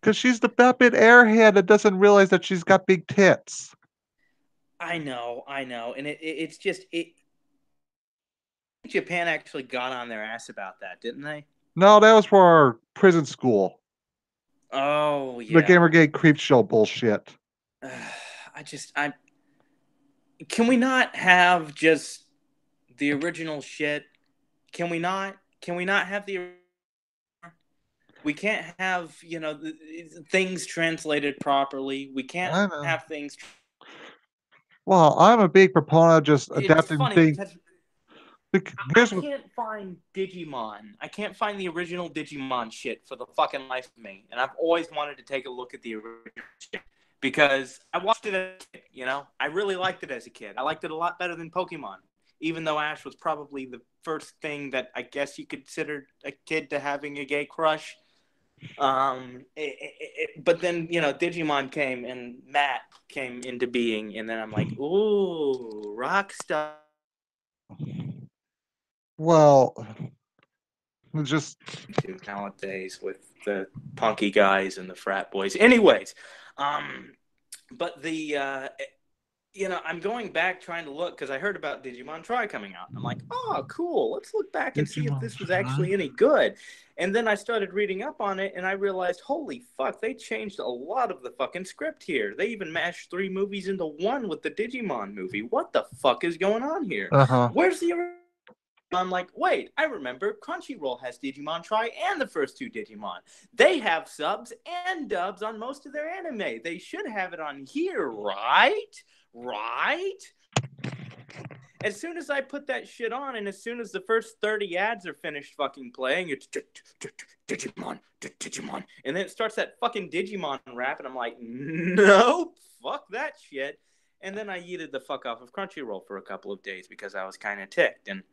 Because she's the vapid airhead that doesn't realize that she's got big tits. I know, and it's just it. Japan actually got on their ass about that, didn't they? No, that was for our prison school. Oh The yeah. Gamergate creep show bullshit. I can we not have just the original shit? Can we not? Can we not have the? We can't have things translated properly. We can't I know. have things. Well, I'm a big proponent of just It's adapting funny things. because I Here's what, can't find Digimon. I can't find the original Digimon shit for the fucking life of me. And I've always wanted to take a look at the original shit because I watched it as a kid, I really liked it as a kid. I liked it a lot better than Pokemon, even though Ash was probably the first thing that I guess you considered a kid to having a gay crush. But then, Digimon came and Matt came into being. And then I'm like, ooh, Rockstar. well, just Nowadays with the punky guys and the frat boys. Anyways, but I'm going back trying to look because I heard about Digimon Try coming out. I'm like, oh, cool. Let's look back and see if Digimon this was Try. actually any good. And then I started reading up on it and I realized, holy fuck, they changed a lot of the fucking script here. They even mashed 3 movies into one with the Digimon movie. What the fuck is going on here? Uh huh. Where's the I'm like, wait, I remember Crunchyroll has Digimon Try and the first 2 Digimon. They have subs and dubs on most of their anime. They should have it on here, right? Right? As soon as I put that shit on, and as soon as the first 30 ads are finished fucking playing, it's Digimon, Digimon. And then it starts that fucking Digimon rap, and I'm like, nope, fuck that shit. And then I yeeted the fuck off of Crunchyroll for a couple of days because I was kind of ticked. And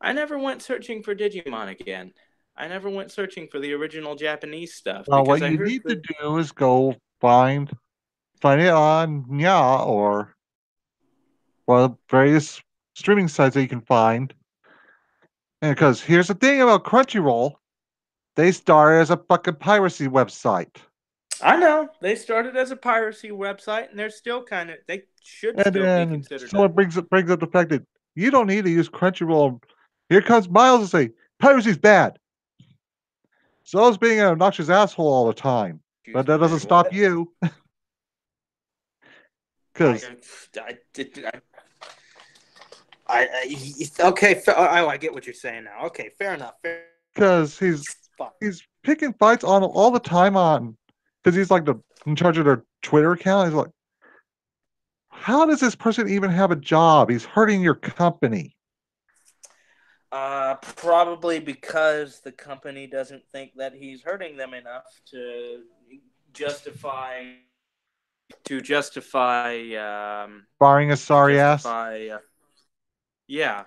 I never went searching for Digimon again. I never went searching for the original Japanese stuff Well, because what I you heard need to that. do is go find it on Nya or well various streaming sites that you can find. And because here's the thing about Crunchyroll, they started as a fucking piracy website. I know they started as a piracy website, and they're still kind of. They should And still be then considered so a. it brings up the fact that you don't need to use Crunchyroll. Here comes Miles to say piracy's bad. So is being an obnoxious asshole all the time. But Excuse that me. doesn't stop What? you. I, Because I, okay. Oh, I get what you're saying now. Okay, fair enough. Fair. because Fuck. he's picking fights on all the time on because he's like the in charge of their Twitter account. He's like, how does this person even have a job? He's hurting your company. Probably because the company doesn't think that he's hurting them enough justify justify Barring a to sorry ass. justify yeah,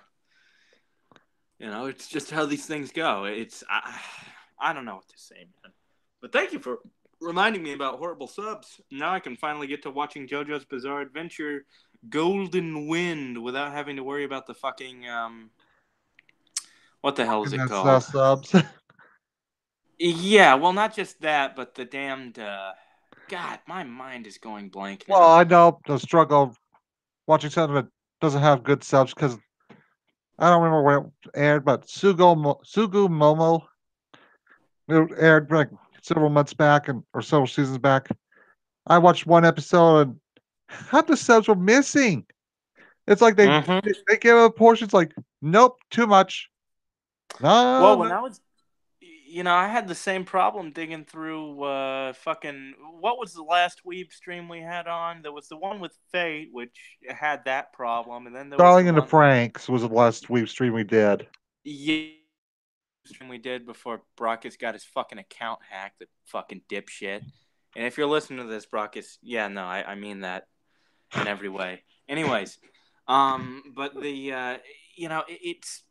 it's just how these things go. I don't know what to say, man, but thank you for reminding me about horrible subs. Now I can finally get to watching JoJo's Bizarre Adventure Golden Wind without having to worry about the fucking what the hell is And it that's called. subs. Yeah, well, not just that, but the damned God, my mind is going blank Well, now. I know the struggle of watching something that doesn't have good subs because I don't remember where it aired, but Sugu Momo, it aired like several months back or several seasons back. I watched one episode and half the subs were missing. It's like Mm-hmm. they give a portions like, nope, too much. No, Well, when no. I was, I had the same problem digging through fucking. What was the last weeb stream we had on? There was the one with Fate, which had that problem, and then there was the Darling in the one. Franks was the last weeb stream we did. Yeah, stream we did before Brockus got his fucking account hacked, the fucking dipshit. And if you're listening to this, Brockus, yeah, no, I mean that in every way. Anyways, but it's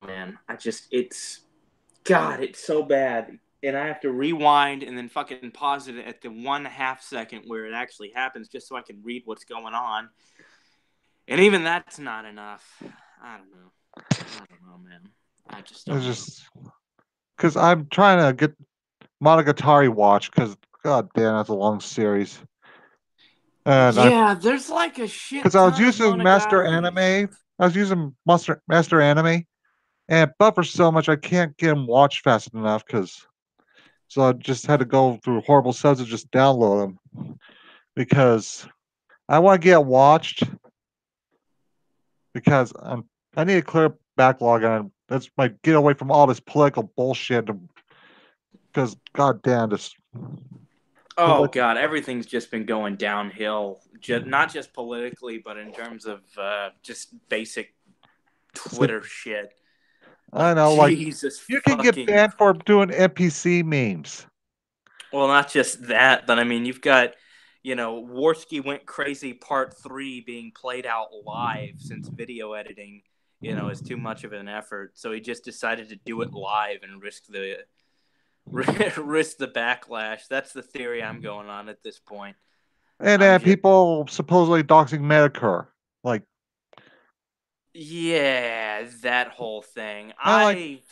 man, it's God, it's so bad, and I have to rewind and then fucking pause it at the 1/2 second where it actually happens just so I can read what's going on, and even that's not enough. I don't know. I don't know, man. I just It's don't know. just because I'm trying to get Monogatari watch because god damn, that's a long series. And I Yeah, there's like a because shit I was ton of using Master monogatari's. Anime, I was using Master Anime, and it buffers so much I can't get them watched fast enough because so I just had to go through horrible subs and just download them because I want to get watched because I need a clear backlog and that's my get away from all this political bullshit because god damn this Oh political. god, everything's just been going downhill. Not just politically, but in terms of just basic Twitter shit. I Like know, like Jesus you can get fucking. banned for doing NPC memes. Well, not just that, but I mean, you've got, Warski Went Crazy Part 3 being played out live since video editing, is too much of an effort. So he just decided to do it live and risk the risk the backlash. That's the theory I'm going on at this point. And I'm then just people supposedly doxing Medicare. Like, Yeah, that whole thing. I'm like,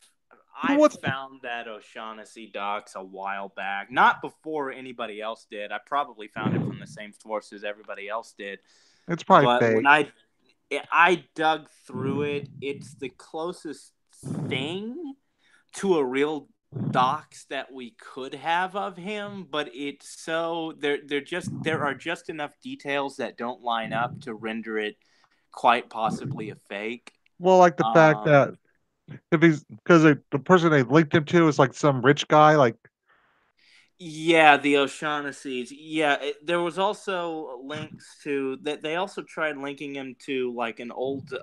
I what's found that O'Shaughnessy docs a while back, not before anybody else did. I probably found it from the same sources everybody else did. it's probably But when fake. I dug through it, it's the closest thing to a real docs that we could have of him, but it's so there are just enough details that don't line up to render it quite possibly a fake. Well, like the fact Um, that if he's because the person they linked him to is like some rich guy, like, yeah, the O'Shaughnessy's. Yeah, there was also links to that. They also tried linking him to like an old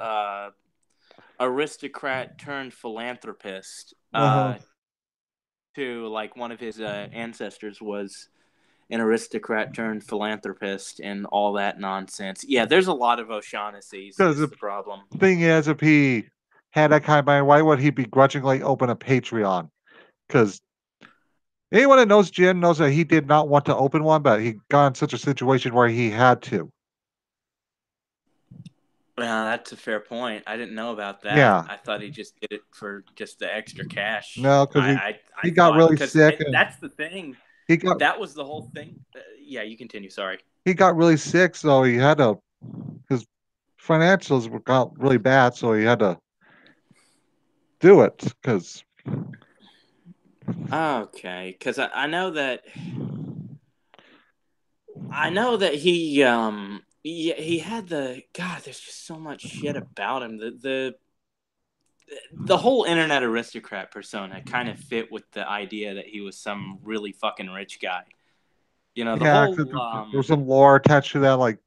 aristocrat turned philanthropist. uh-huh. To like one of his ancestors was an aristocrat turned philanthropist and all that nonsense. Yeah, there's a lot of O'Shaughnessy's. Because Is the the problem? thing is, if he had that kind of mind, why would he begrudgingly open a Patreon? Because anyone that knows Jin knows that he did not want to open one, but he got in such a situation where he had to. That's a fair point. I didn't know about that. Yeah, I thought he just did it for just the extra cash. no, because I he got thought really because sick and that's the thing. he got That was the whole thing. Yeah, you continue. Sorry. he got really sick, so he had to his financials got really bad, so he had to do it because Okay, because I know that he had the God. There's just so much shit about him. The whole internet aristocrat persona kind of fit with the idea that he was some really fucking rich guy. The yeah, 'cause whole there was some lore attached to that, like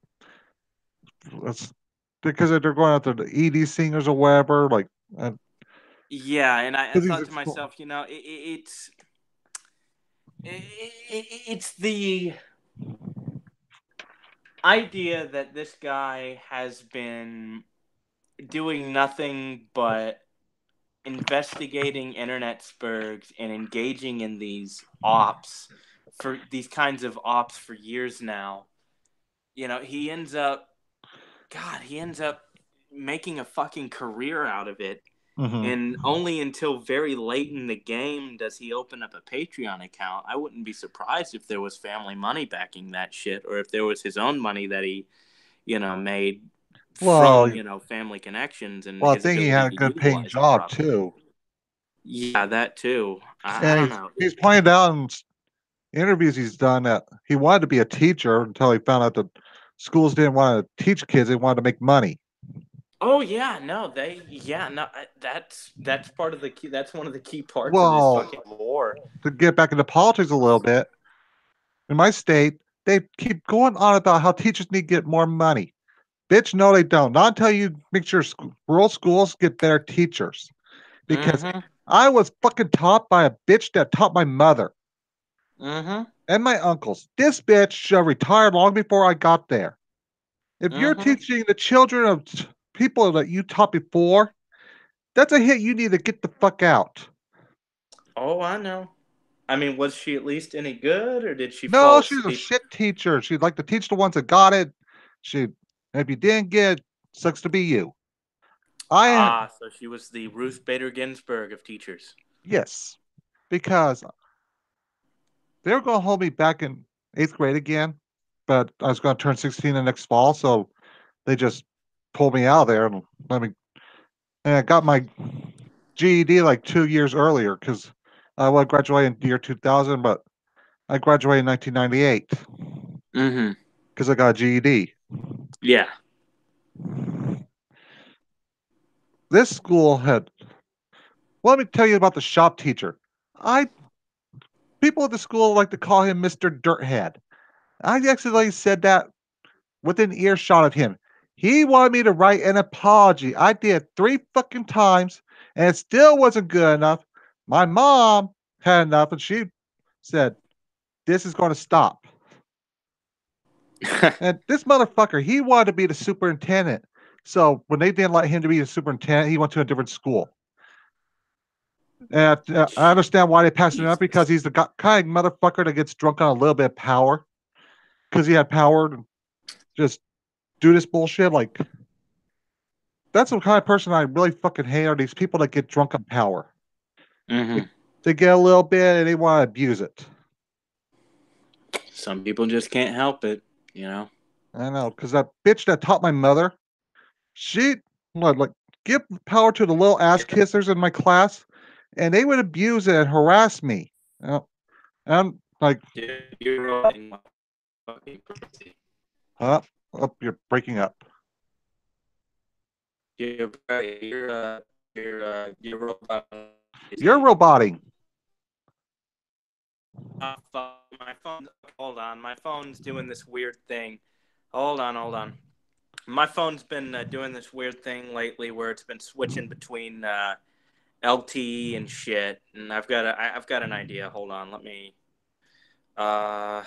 it's because they're going after the ED singers or whatever, like yeah, and I because he's thought to myself, it's the idea that this guy has been doing nothing but investigating internet spurgs and engaging in these kinds of ops for years now. He ends up making a fucking career out of it. Mm-hmm. And only until very late in the game does he open up a Patreon account. I wouldn't be surprised if there was family money backing that shit, or if there was his own money that he, made Well, from, family connections and well, I his think he had ability a to good paying utilize it job properly. too, Yeah, that too. I and don't he's know. he's pointed out in interviews he's done that he wanted to be a teacher until he found out that schools didn't want to teach kids; they wanted to make money. Oh yeah, no, no, that's part of the key. That's one of the key parts of this Well, fucking war. to get back into politics a little bit, in my state, they keep going on about how teachers need to get more money. Bitch, no, they don't. Not until you make sure rural schools get better teachers. Because Mm-hmm. I was fucking taught by a bitch that taught my mother Mm-hmm. and my uncles. This bitch should have retired long before I got there. If you're Mm-hmm. teaching the children of people that you taught before, that's a hit you need to get the fuck out. Oh, I know. I mean, was she at least any good, or did she No, fall she's a asleep? shit teacher. She'd like to teach the ones that got it. She, if you didn't get it, sucks to be you. I, Ah, so she was the Ruth Bader Ginsburg of teachers. yes, because they were going to hold me back in eighth grade again, but I was going to turn 16 the next fall, so they just pulled me out of there and let me. And I got my GED like 2 years earlier because I graduated in the year 2000, but I graduated in 1998 Mm-hmm. because I got a GED. Yeah. This school had. Well, let me tell you about the shop teacher. I People at the school like to call him Mr. Dirthead. I accidentally said that within earshot of him. He wanted me to write an apology. I did 3 fucking times, and it still wasn't good enough. My mom had enough, and she said, "This is going to stop." And this motherfucker, he wanted to be the superintendent. So when they didn't let him to be the superintendent, he went to a different school. And I understand why they passed him up because Jesus. he's the kind of motherfucker that gets drunk on a little bit of power because he had power to just do this bullshit. Like, that's the kind of person I really fucking hate are these people that get drunk on power. They, Mm-hmm. they get a little bit and they want to abuse it. Some people just can't help it, you know. I know, because that bitch that taught my mother, she would like give power to the little ass kissers in my class, and they would abuse it and harass me. And I'm like, You're rolling like fucking crazy. huh? Oh, you're breaking up. You're robot. You're roboting. My phone. Hold on, my phone's doing this weird thing. Hold on, hold on. My phone's been doing this weird thing lately where it's been switching between LTE and shit, and I've got an idea. Hold on, let me. Uh,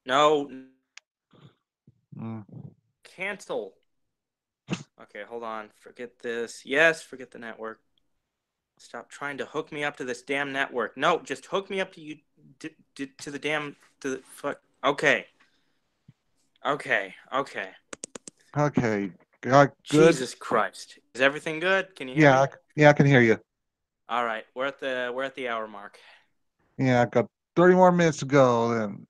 no, Mm. cancel. Okay, hold on. Forget this. Yes, forget the network. Stop trying to hook me up to this damn network. No, just hook me up to you to the damn to the fuck. Okay, okay. Okay. Got good. Jesus Christ, is everything good? Can you hear Yeah, me? yeah, I can hear you. All right, we're at the hour mark. Yeah, I got 30 more minutes to go. Then,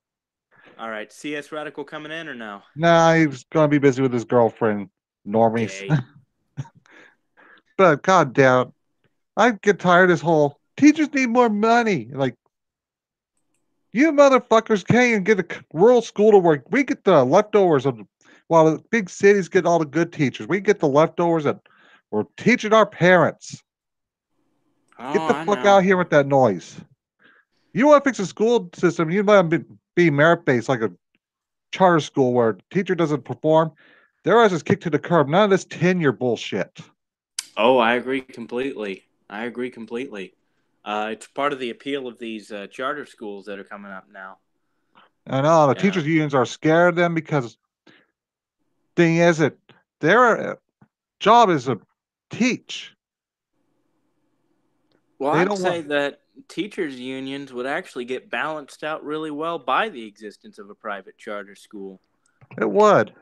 All right, CS Radical coming in or no? nah, he's gonna be busy with his girlfriend, normies. Gay. But goddamn, I get tired of this whole teachers need more money. Like, you motherfuckers can't even get a rural school to work. We get the leftovers of while the big cities get all the good teachers. We get the leftovers that we're teaching our parents. Get Oh, the I fuck know. out here with that noise. You want to fix the school system, you let them be merit based like a charter school where a teacher doesn't perform. Their ass is kicked to the curb. None of this tenure bullshit. Oh, I agree completely. I agree completely. It's part of the appeal of these charter schools that are coming up now. I know the Yeah. teachers unions are scared of them because thing is that their job is to teach. Well, They I'd don't want say that teachers' unions would actually get balanced out really well by the existence of a private charter school. it would.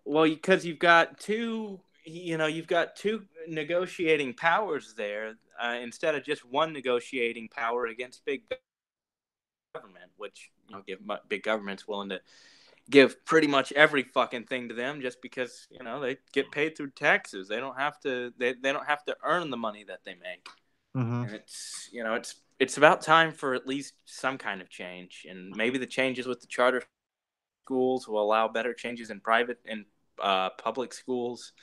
Well, because you've got two. you've got two negotiating powers there instead of just one negotiating power against big government, which big government's willing to give pretty much every fucking thing to them just because they get paid through taxes. They don't have to. They don't have to earn the money that they make. Mm-hmm. And it's about time for at least some kind of change, and maybe the changes with the charter schools will allow better changes in private and public schools.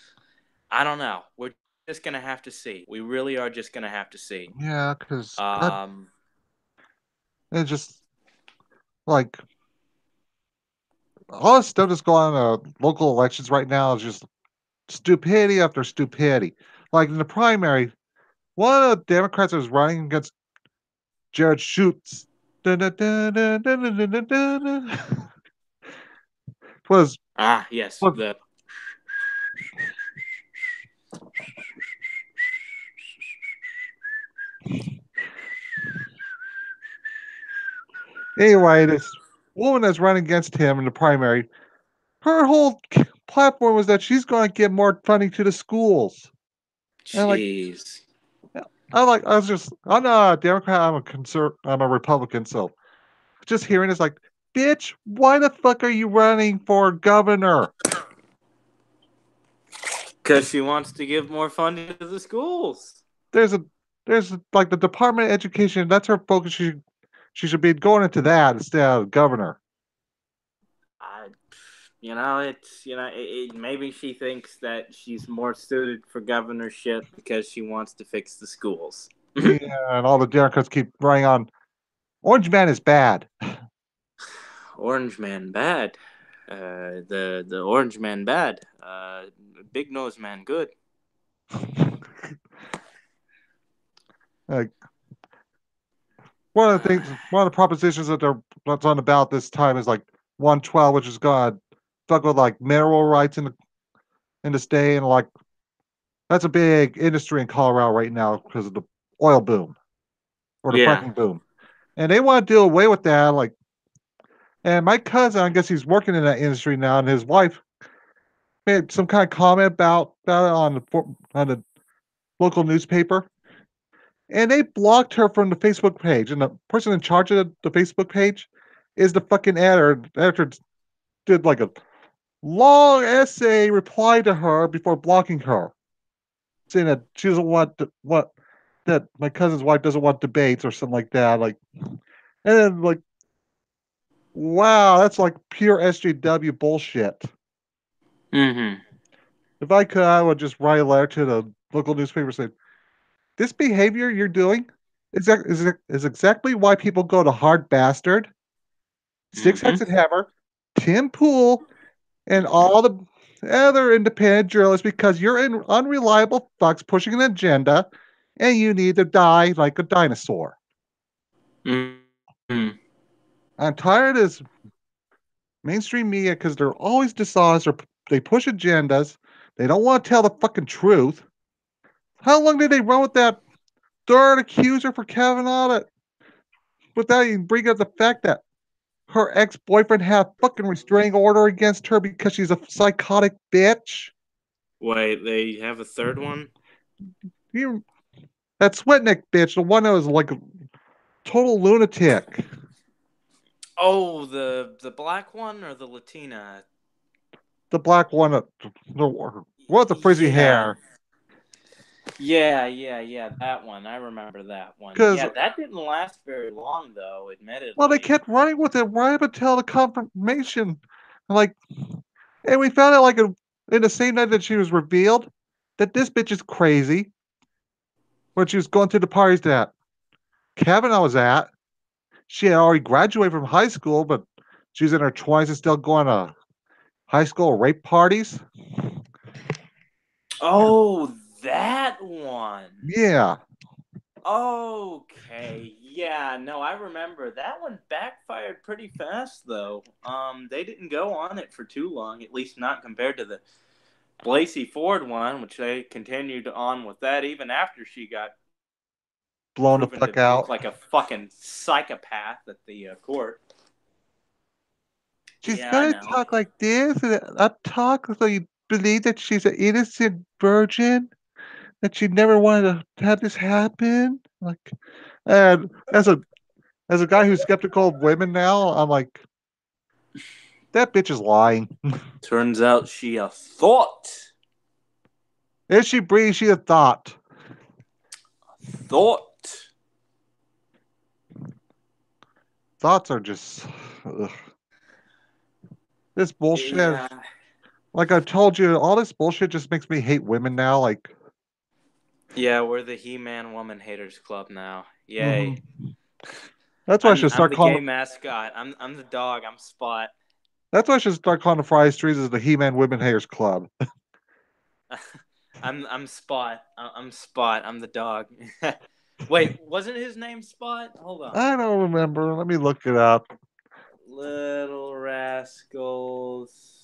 I don't know. We're just gonna have to see. We really are just gonna have to see. Yeah, because Um, it's just like all this stuff that's going on in local elections right now is just stupidity after stupidity. Like in the primary, one of the Democrats that was running against Jared Schutz was yes, was the anyway, this woman that's running against him in the primary, her whole platform was that she's going to give more funding to the schools. And like, jeez. I'm not a Democrat, I'm a Republican, so just hearing this like, bitch, why the fuck are you running for governor? Because she wants to give more funding to the schools. There's a like the Department of Education, that's her focus. She should be going into that instead of governor. I, maybe she thinks that she's more suited for governorship because she wants to fix the schools. Yeah, and all the Democrats keep running on. Orange Man is bad. Orange Man bad. The Orange Man bad. Big Nose Man good. Like one of the things, one of the propositions that's on the ballot this time is like 112, which is going to fuck with like mineral rights in the state, and like that's a big industry in Colorado right now because of the oil boom or the Yeah. fracking boom, and they want to do away with that. Like, and my cousin, I guess he's working in that industry now, and his wife made some kind of comment about it on the local newspaper, and they blocked her from the Facebook page. And the person in charge of the Facebook page is the fucking editor. The editor did like a long essay reply to her before blocking her, saying that she doesn't want that my cousin's wife doesn't want debates or something like that. Like, and then like, wow, that's like pure SJW bullshit. Mm-hmm. If I could, I would just write a letter to the local newspaper saying, "This behavior you're doing is exactly why people go to Hard Bastard, Six Mm-hmm. Hexenhammer, Tim Pool, and all the other independent journalists because you're unreliable fucks pushing an agenda, and you need to die like a dinosaur." Mm-hmm. I'm tired of this mainstream media because they're always dishonest or they push agendas. They don't want to tell the fucking truth. How long did they run with that third accuser for Kavanaugh without even bringing up the fact that her ex-boyfriend had a fucking restraining order against her because she's a psychotic bitch? Wait, they have a third one? You, that Swetnick bitch, the one that was like a total lunatic. Oh, the black one or the Latina? The black one, the one with the frizzy Yeah. hair. Yeah, that one. I remember that one. Because, Yeah, that didn't last very long, though, well, they admittedly. kept running with it right up until the confirmation. Like, and we found out, like, in the same night that she was revealed, that this bitch is crazy when she was going to the parties that Kavanaugh was at. She had already graduated from high school, but she was in her 20s and still going to high school rape parties. Oh, that one. Yeah. Okay. Yeah, no, I remember. That one backfired pretty fast, though. They didn't go on it for too long, at least not compared to the Blasey Ford one, which they continued on with that even after she got Blown the proven to fuck look out. like a fucking psychopath at the court. She's Yeah, I gonna know. talk like this and talk like believe that she's an innocent virgin? That she never wanted to have this happen? Like, and as a guy who's skeptical of women now, I'm like, that bitch is lying. Turns out she a thought. If she breathes, she a thought. Thought. Thoughts are just ugh. This bullshit. Yeah. Like I told you, all this bullshit just makes me hate women now. Like, Yeah, we're the He-Man Woman Haters Club now. mhm. Yay. That's why I should I'm start the calling. gay mascot. I'm the dog. I'm Spot. That's why I should start calling the Friday Streets as the He-Man Women Haters Club. I'm Spot. I'm Spot. I'm the dog. Wait, wasn't his name Spot? Hold on. I don't remember. Let me look it up. Little Rascals.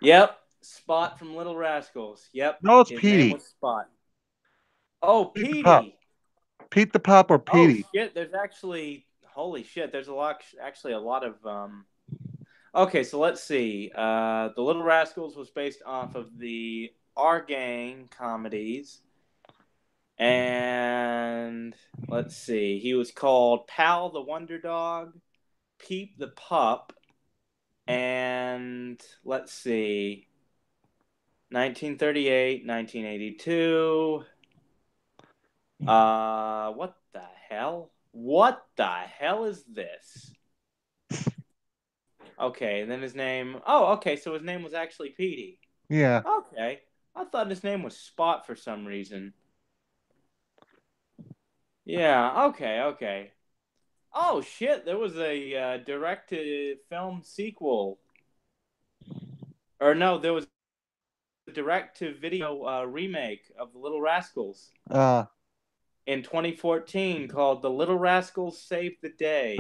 Yep, Spot from Little Rascals. Yep, No, it's his name Petey. was Spot. Oh, Pete the Pup. Petey. Pete the Pup or Oh Petey. shit, there's actually holy shit, there's a lot of Okay, so let's see. The Little Rascals was based off of the Our Gang comedies. And let's see. He was called Pal the Wonder Dog, Peep the Pup, and let's see. 1938, 1982. What the hell? What the hell is this? Okay, and then his name. Oh, okay, so his name was actually Petey. Yeah. Okay. I thought his name was Spot for some reason. Yeah, okay. Oh, shit, there was a direct-to-film sequel. Or no, there was a direct-to-video remake of The Little Rascals Uh. in 2014 called The Little Rascals Save the Day.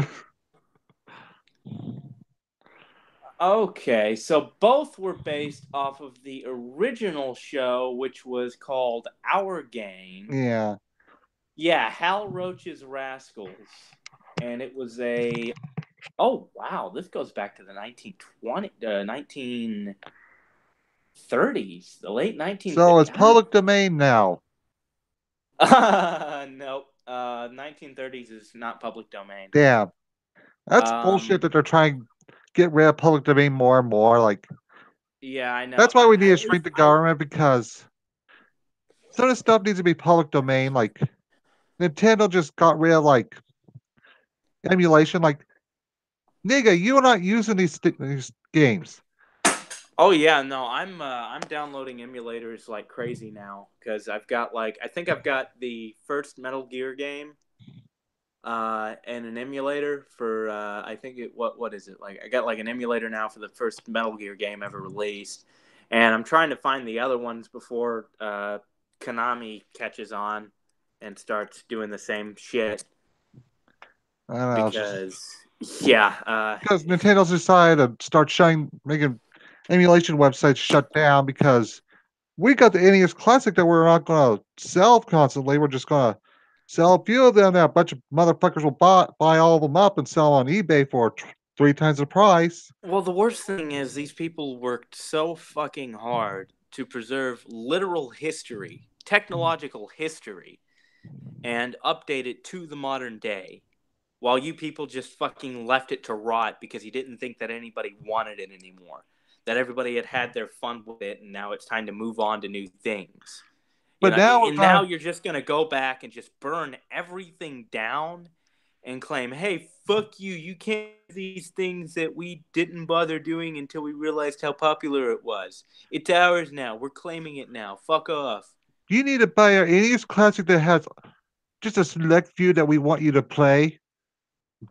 Okay, so both were based off of the original show, which was called Our Gang. Yeah. Yeah, Hal Roach's Rascals. And it was a. Oh, wow, this goes back to the 1930s, the late So 1930s. it's public domain now. Nope. 1930s is not public domain. Damn. That's bullshit that they're trying to get rid of public domain more and more. Like, Yeah, I know. that's why we need to shrink the government because some of the stuff needs to be public domain. Like, Nintendo just got rid of, like, emulation. Like, nigga, you're not using these games. Oh yeah, no, I'm downloading emulators like crazy now because I've got I think I've got the first Metal Gear game, and an emulator for I think what is it like I got like an emulator now for the first Metal Gear game ever released, and I'm trying to find the other ones before Konami catches on and starts doing the same shit I don't know. because yeah, Because Nintendo's decided to start making emulation websites shut down because we got the NES Classic that we're not going to sell constantly. We're just going to sell a few of them that a bunch of motherfuckers will buy all of them up and sell on eBay for three times the price. Well, the worst thing is these people worked so fucking hard to preserve literal history, technological history, and update it to the modern day, while you people just fucking left it to rot because you didn't think that anybody wanted it anymore. That everybody had had their fun with it, and now it's time to move on to new things. You But know, now we're and now going you're just gonna go back and just burn everything down and claim, "Hey, fuck you! You can't do these things that we didn't bother doing until we realized how popular it was. It's ours now. We're claiming it now. Fuck off." you need to buy an NES Classic that has just a select few that we want you to play.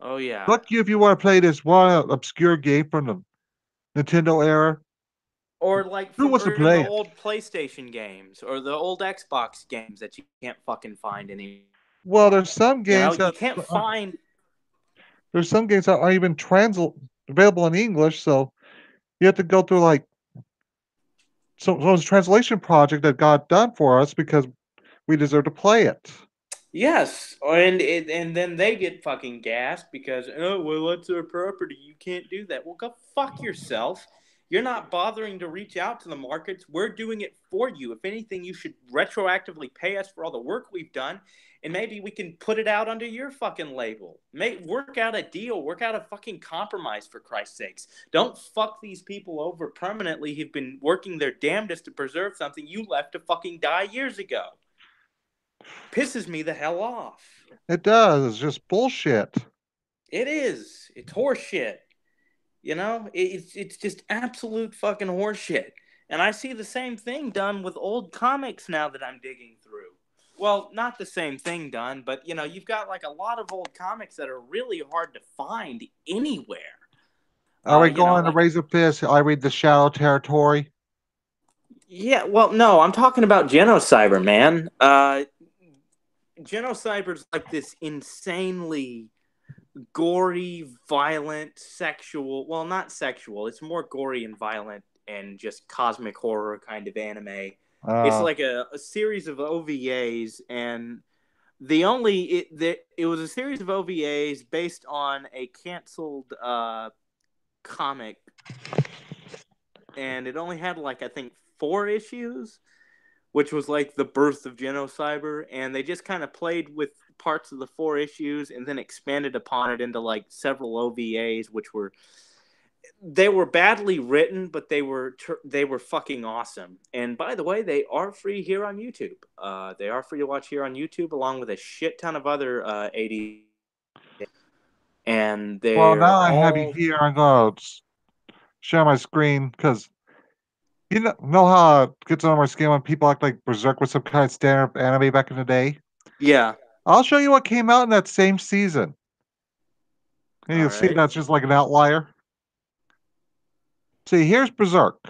Oh yeah. Fuck you if you want to play this one obscure game from the Nintendo era. Or like Who from wants to or the play it? old PlayStation games or the old Xbox games that you can't fucking find anymore. Well, there's some You know, games you that can't find. aren't even available in English, so you have to go through like someone's translation project that got done for us because we deserve to play it. Yes, and then they get fucking gassed because, oh well, that's our property. You can't do that. Well, go fuck yourself. You're not bothering to reach out to the markets. We're doing it for you. If anything, you should retroactively pay us for all the work we've done, and maybe we can put it out under your fucking label. Work out a deal. Work out a fucking compromise, for Christ's sakes. Don't fuck these people over permanently who've been working their damnedest to preserve something you left to fucking die years ago. Pisses me the hell off. It does. It's just bullshit. It is. It's horseshit. You know, it's just absolute fucking horseshit. And I see the same thing done with old comics now that I'm digging through. Well, not the same thing done, but you know, you've got like a lot of old comics that are really hard to find anywhere. Are we You know, going to like raise a fist? I read the Shadow Territory. yeah, well, no, I'm talking about Genocyber, man. Genocyber's like this insanely gory, violent, sexual. Well, not sexual. It's more gory and violent and just cosmic horror kind of anime. It's Uh, like a series of OVAs, and it was a series of OVAs based on a canceled comic, and it only had like I think 4 issues, which was like the birth of Genocyber, and they just kind of played with parts of the 4 issues and then expanded upon it into like several OVAs, which were they were badly written, but they were fucking awesome. And by the way, they are free here on YouTube. They are free to watch here on YouTube, along with a shit ton of other 80s, and well, they're now I have you all here. I'm going to share my screen because you know how it gets on my skin when people act like Berserk was some kind of standard anime back in the day? yeah. I'll show you what came out in that same season. And All you'll see right. that's just like an outlier. See, here's Berserk,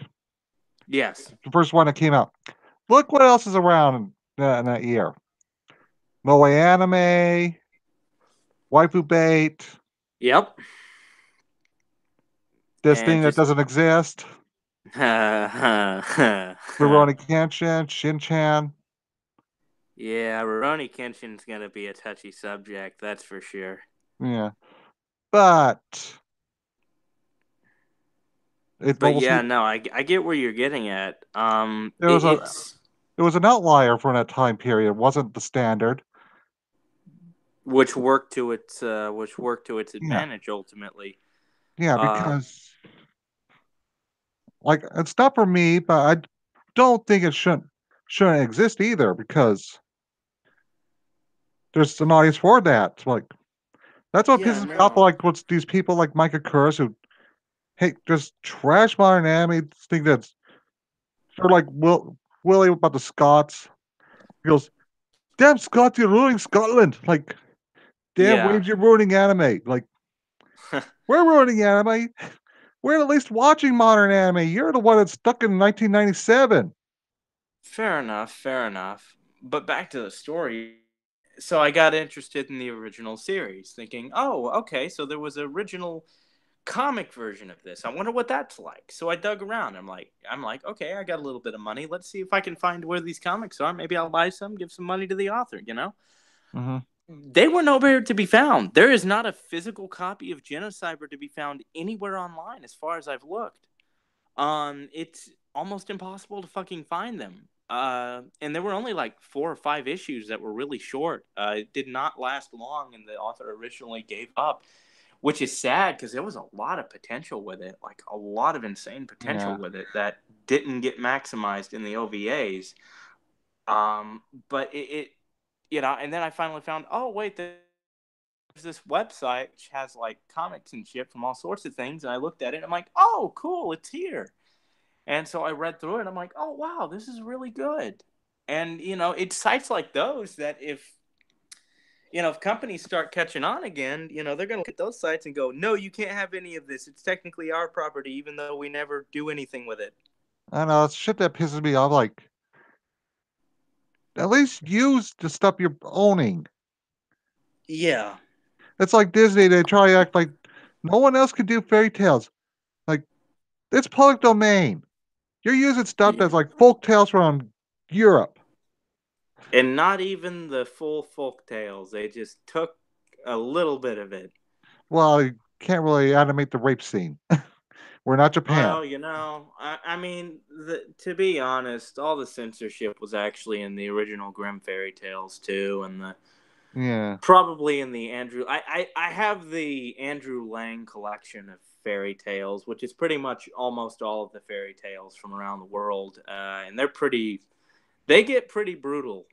Yes. the first one that came out. Look what else is around in that year. Moe Anime, Waifu Bait, Yep. this And thing that just doesn't exist, yeah, Rurouni Kenshin, Shin-Chan. Rurouni Kenshin's gonna be a touchy subject, that's for sure. Yeah. But it But mostly yeah, no, I get where you're getting at. it was a it was an outlier for that time period. It wasn't the standard. which worked to its Yeah. advantage ultimately. Yeah, Uh, because like it's not for me, but I don't think it shouldn't exist either because there's an audience for that. Like that's what yeah, pisses me off. no, Like what's these people like Micah Kurz who hey just trash modern anime. Think that's they're like Willie about the Scots. He goes, "Damn Scots, you're ruining Scotland!" Like, damn yeah, waves, you're ruining anime. Like, we're ruining anime. We're at least watching modern anime. You're the one that's stuck in 1997. fair enough, fair enough. But back to the story. So I got interested in the original series, thinking, oh, okay, so there was an original comic version of this. I wonder what that's like. So I dug around. I'm like, okay, I got a little bit of money. Let's see if I can find where these comics are. Maybe I'll buy some, give some money to the author, you know? Mm-hmm. They were nowhere to be found. There is not a physical copy of Genocyber to be found anywhere online as far as I've looked. It's almost impossible to fucking find them. And there were only like 4 or 5 issues that were really short. It did not last long, and the author originally gave up, which is sad because there was a lot of potential with it, like a lot of insane potential Yeah. with it that didn't get maximized in the OVAs. But and then I finally found, oh wait, there's this website which has like comics and shit from all sorts of things, and I looked at it, and I'm like, oh cool, it's here. And so I read through it. I'm like, oh wow, this is really good. And it's sites like those that if companies start catching on again, they're gonna look at those sites and go, no, you can't have any of this. It's technically our property, even though we never do anything with it. I know it's shit that pisses me off. Like, at least use the stuff you're owning. Yeah, It's like Disney. They try to act like no one else can do fairy tales. Like, it's public domain. You're using stuff yeah. that's like folk tales from Europe. And not even the full folk tales. They just took a little bit of it. Well, you can't really animate the rape scene. We're not Japan. Well, I mean, to be honest, all the censorship was actually in the original Grimm fairy tales too, and Yeah. probably in the Andrew. I have the Andrew Lang collection of fairy tales, which is pretty much almost all of the fairy tales from around the world, and they're pretty. They get pretty brutal.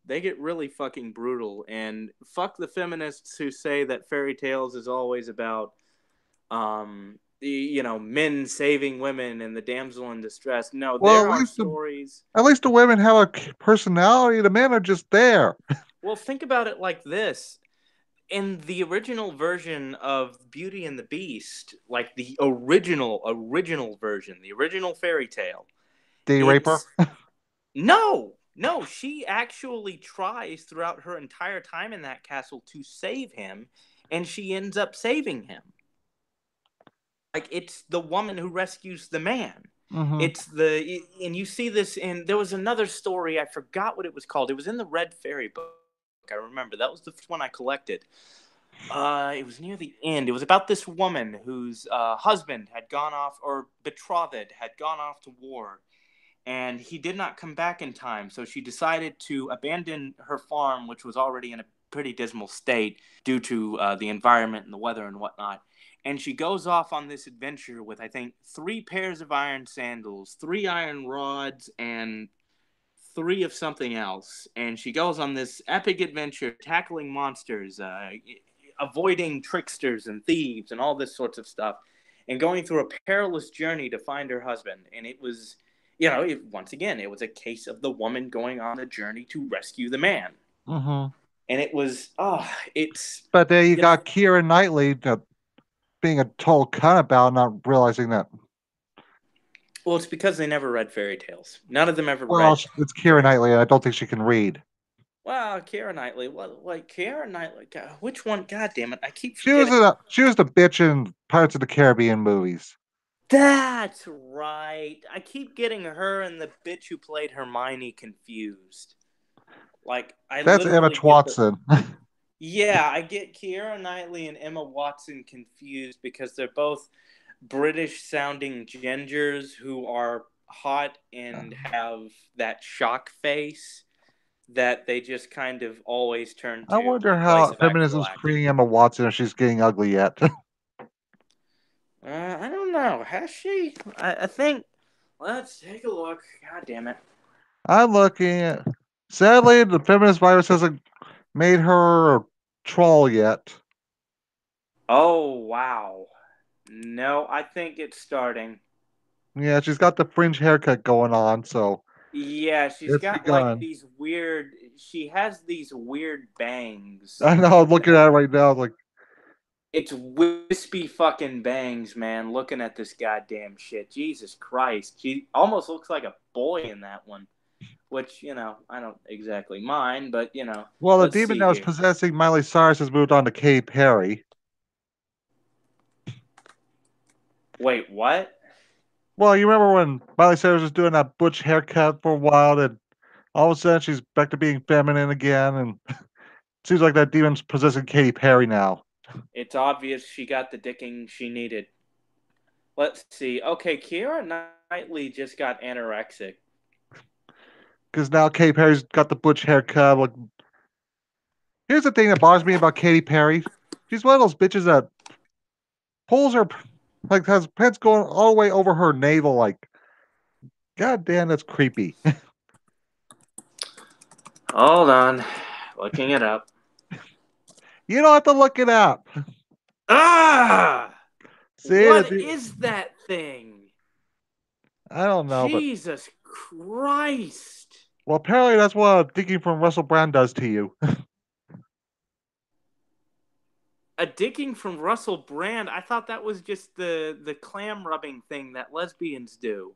They get really fucking brutal, and fuck the feminists who say that fairy tales is always about men saving women and the damsel in distress. No, Well, there are stories. at least the women have a personality. The men are just there. Well, think about it like this. In the original version of Beauty and the Beast, like the original version, the original fairy tale, Day raper. it's no, she actually tries throughout her entire time in that castle to save him, and she ends up saving him. Like, it's the woman who rescues the man. Mm-hmm. And you see this in, there was another story, I forgot what it was called. It was in the Red Fairy book. I remember that was the first one I collected. It was near the end. It was about this woman whose husband had gone off, or betrothed had gone off to war, and he did not come back in time. So she decided to abandon her farm, which was already in a pretty dismal state due to the environment and the weather and whatnot. And she goes off on this adventure with, I think, 3 pairs of iron sandals, 3 iron rods, and 3 of something else. And she goes on this epic adventure, tackling monsters, avoiding tricksters and thieves and all this sorts of stuff, and going through a perilous journey to find her husband. And it was, once again, it was a case of the woman going on a journey to rescue the man. Mm-hmm. And it was, it's... But there you got Keira Knightley being a total cunt about not realizing that. Well, it's because they never read fairy tales. None of them ever Well, read. it's Keira Knightley. I don't think she can read. Well, Keira Knightley. Well, like Keira Knightley. God, which one? God damn it! I keep She was forgetting. she was the bitch in Pirates of the Caribbean movies. That's right. I keep getting her and the bitch who played Hermione confused. Like, I That's Emma literally get the... Watson. Yeah, I get Keira Knightley and Emma Watson confused because they're both British-sounding gingers who are hot and have that shock face that they just kind of always turn I to wonder in place how of feminism actual is acting. creating Emma Watson if she's getting ugly yet. I don't know. Has she? I think. Let's take a look. God damn it. I'm looking at. Sadly, the feminist virus hasn't made her a troll yet. Oh, wow. No, I think it's starting. Yeah, she's got the fringe haircut going on, so Yeah, she's it's got like begun. these weird. She has these weird bangs. I know, I'm looking at it right now. Like, It's wispy fucking bangs, man. Looking at this goddamn shit. Jesus Christ. She almost looks like a boy in that one. Which, I don't exactly mind, but, well, the let's demon see that was here. possessing Miley Cyrus has moved on to Katy Perry. Wait, what? Well, you remember when Miley Cyrus was doing that butch haircut for a while, and all of a sudden she's back to being feminine again, and seems like that demon's possessing Katy Perry now. It's obvious she got the dicking she needed. Let's see. Okay, Keira Knightley just got anorexic. Because now Katy Perry's got the butch haircut. Like, here's the thing that bothers me about Katy Perry. She's one of those bitches that pulls her, like, has pants going all the way over her navel. Like, god damn, that's creepy. Hold on. Looking it up. You don't have to look it up. Ah! See, What is that thing? I don't know, but Jesus Christ. well, apparently that's what thinking from Russell Brand does to you. A dicking from Russell Brand? I thought that was just the clam rubbing thing that lesbians do.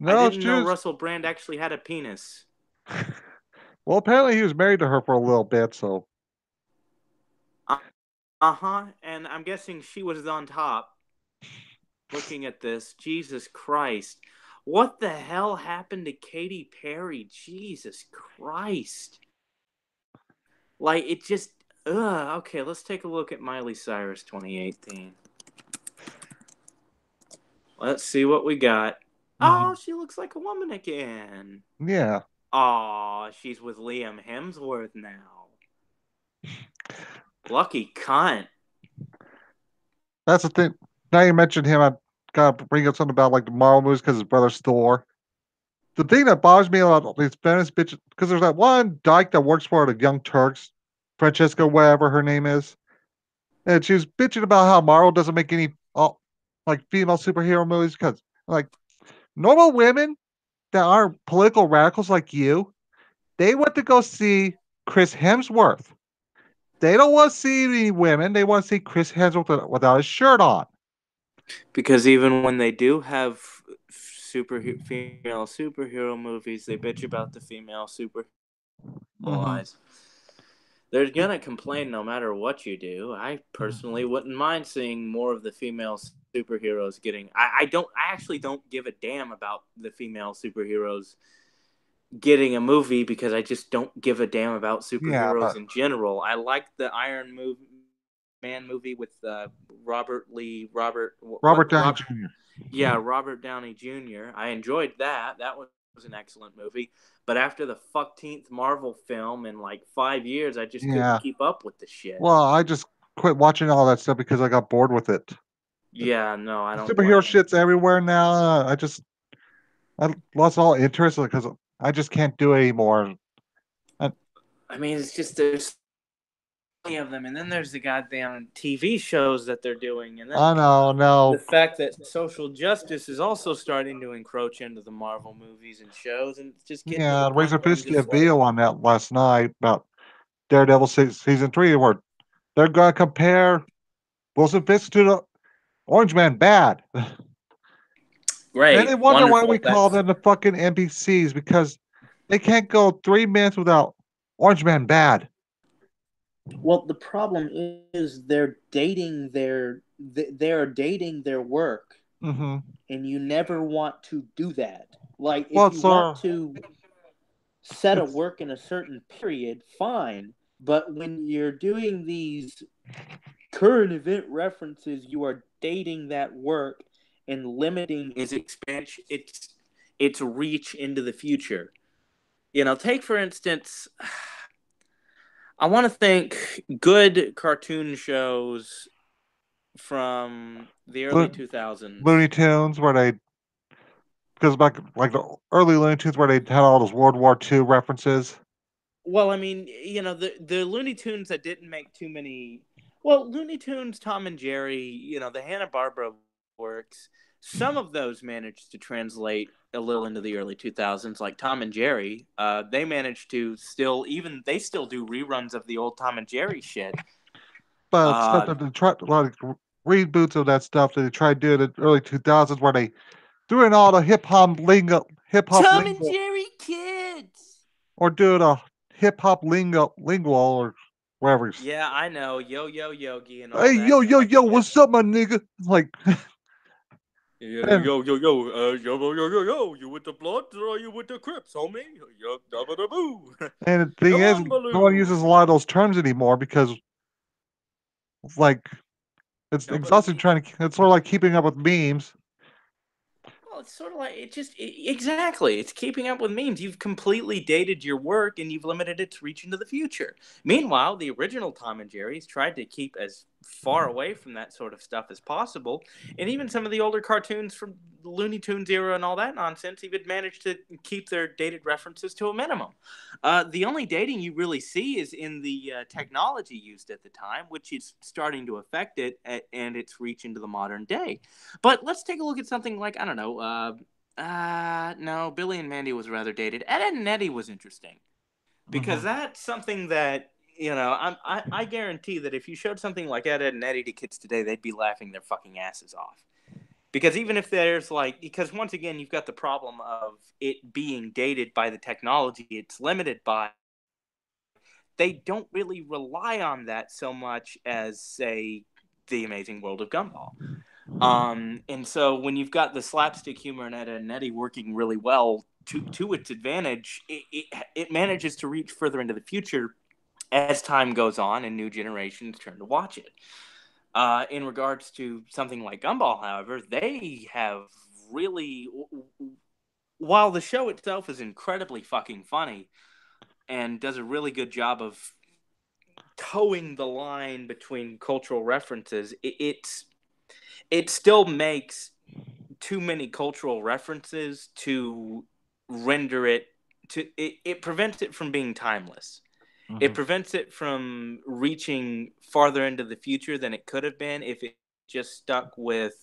I No, didn't she know was. Russell Brand actually had a penis. Well, apparently he was married to her for a little bit, so. Uh-huh. And I'm guessing she was on top. Looking at this, Jesus Christ. What the hell happened to Katy Perry? Jesus Christ. Like, it just... Ugh. Okay, let's take a look at Miley Cyrus 2018. Let's see what we got. Oh, Mhm. she looks like a woman again. Yeah, Oh, she's with Liam Hemsworth now. Lucky cunt. that's the thing. Now you mentioned him, I gotta bring up something about like the Marvel movies because his brother's Thor. The thing that bothers me about all these feminist bitches, because there's that one dyke that works for the Young Turks, Francesca, whatever her name is, and she was bitching about how Marvel doesn't make any like female superhero movies because like normal women that aren't political radicals like you, they want to go see Chris Hemsworth. They don't want to see any women. They want to see Chris Hemsworth without his shirt on. Because even when they do have female superhero movies, they bitch about the female superhero Mm-hmm. lies. They're gonna complain no matter what you do. I personally wouldn't mind seeing more of the female superheroes getting. I don't. I actually don't give a damn about the female superheroes getting a movie because I just don't give a damn about Yeah, superheroes but in general. I like the Man movie with Robert Downey Jr. Robert Downey Jr. I enjoyed that. That was an excellent movie. But after the 15th Marvel film in like 5 years, I just couldn't Yeah. keep up with the shit. Well, I just quit watching all that stuff because I got bored with it. Yeah, no, I The don't superhero blame you. shit's everywhere now. I lost all interest because I just can't do it anymore. I, I mean, it's just there's plenty of them, and then there's the goddamn TV shows that they're doing, and then I know, the no. fact that social justice is also starting to encroach into the Marvel movies and shows, and it's just getting to the Yeah, point Razor where I'm Fist did a just like, video on that last night about Daredevil season 3 where they're going to compare Wilson Fisk to the Orange Man bad. And they great, wonder why we wonderful. call That's them the fucking NPCs because they can't go 3 minutes without Orange Man bad. well, the problem is they're dating their work, Mm-hmm. and you never want to do that. Like Well, if you want to set a it's work in a certain period, fine. But when you're doing these current event references, you are dating that work and limiting its expansion, its reach into the future. Take for instance, I want to think good cartoon shows from the early Lo- 2000s. Looney Tunes where they because back like the early Looney Tunes where they had all those World War II references. Well, I mean, the Looney Tunes that didn't make too many. Well, Looney Tunes, Tom and Jerry, the Hanna Barbera works. Some of those managed to translate a little into the early 2000s, like Tom and Jerry. They managed to they still do reruns of the old Tom and Jerry shit. But stuff Uh, that they tried a lot of reboots of that stuff that they tried to do in the early 2000s where they threw in all the hip hop Tom and lingo, Jerry Kids. or do the hip hop lingual or whatever. Yeah, I know, Yo Yo Yogi and Hey, all that kind of yo, shit. what's up, my nigga? Like, Yo, and, yo, yo, yo, yo, you with the Bloods or are you with the Crips, homie? Yo, dabba da boo. and the thing is, Come on, no one Baloo. uses a lot of those terms anymore because, like, it's Dabba da exhausting bee. trying to. It's sort of like keeping up with memes. Well, it's sort of like exactly. It's keeping up with memes. You've completely dated your work and you've limited it to reach into the future. Meanwhile, the original Tom and Jerry's tried to keep as far away from that sort of stuff as possible, and even some of the older cartoons from the Looney Tunes era and all that nonsense even managed to keep their dated references to a minimum. The only dating you really see is in the technology used at the time, which is starting to affect it and its reach into the modern day. But let's take a look at something like, I don't know. No, Billy and Mandy was rather dated. Ed and Eddie was interesting because Hmm. that's something that I guarantee that if you showed something like Ed and Eddie to kids today, they'd be laughing their fucking asses off. Because even if there's because once again you've got the problem of it being dated by the technology it's limited by, they don't really rely on that so much as say the Amazing World of Gumball. And so when you've got the slapstick humor in Ed and Eddie working really well to its advantage, it manages to reach further into the future as time goes on and new generations turn to watch it. In regards to something like Gumball, however, they have really, while the show itself is incredibly fucking funny and does a really good job of towing the line between cultural references, it still makes too many cultural references to render it it prevents it from being timeless. It Hmm. prevents it from reaching farther into the future than it could have been if it just stuck with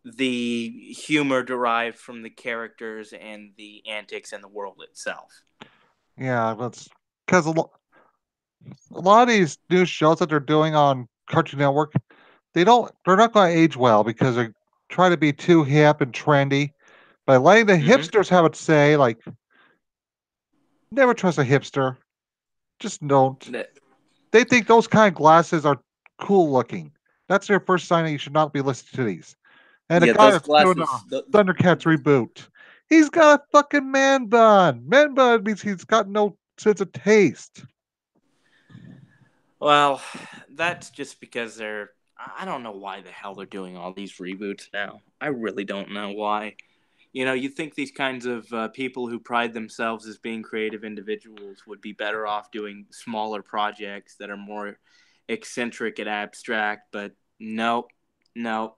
the humor derived from the characters and the antics and the world itself. Yeah, that's because a lot of these new shows that they're doing on Cartoon Network, they're not going to age well because they try to be too hip and trendy. By letting the Mm-hmm. hipsters have it say, like, never trust a hipster. Just don't. They think those kind of glasses are cool looking. That's their first sign that you should not be listening to these. And the Yeah, guy those that's doing the glasses. Thundercats reboot, he's got a fucking man bun. Man bun means he's got no sense of taste. Well, that's just because they're. I don't know why the hell they're doing all these reboots now. I really don't know why. You think these kinds of people who pride themselves as being creative individuals would be better off doing smaller projects that are more eccentric and abstract, but no, no.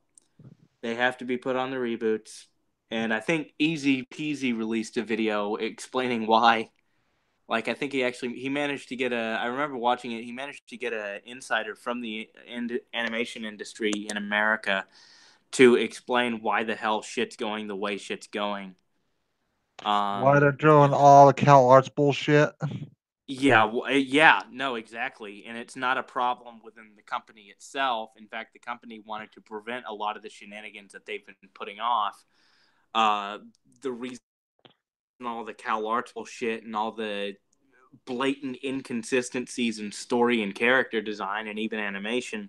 They have to be put on the reboots. And I think Easy Peasy released a video explaining why. Like I think he managed to get a. I remember watching it. He managed to get an insider from the animation industry in America to explain why the hell shit's going the way shit's going. Why they're Um, doing all the Cal Arts bullshit? yeah, yeah, no, exactly, and it's not a problem within the company itself. In fact, the company wanted to prevent a lot of the shenanigans that they've been putting off. Uh, the reason all the Cal Arts bullshit and all the blatant inconsistencies in story and character design and even animation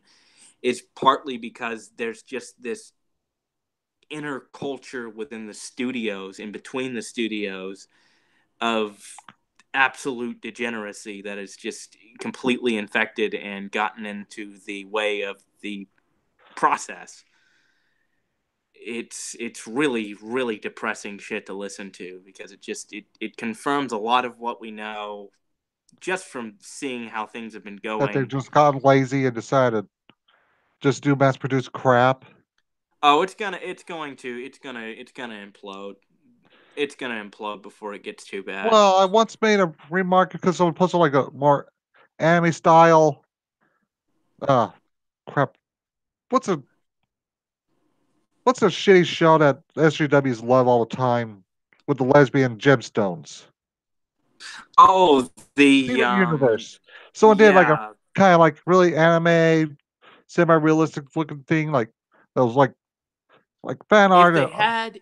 is partly because there's just this inner culture within the studios, in between the studios, of absolute degeneracy that is just completely infected and gotten into the way of the process. It's really really depressing shit to listen to because it confirms a lot of what we know just from seeing how things have been That they've going. just gotten lazy and decided just do mass produced crap. Oh, it's gonna implode. It's gonna implode before it gets too bad. Well, I once made a remark because someone posted like a more anime style. Uh, crap. What's a what's a shitty show that SJWs love all the time with the lesbian gemstones? Oh, the Steven Universe. Someone did like a yeah. kind of like really anime, semi-realistic looking thing, like those like fan If art they had,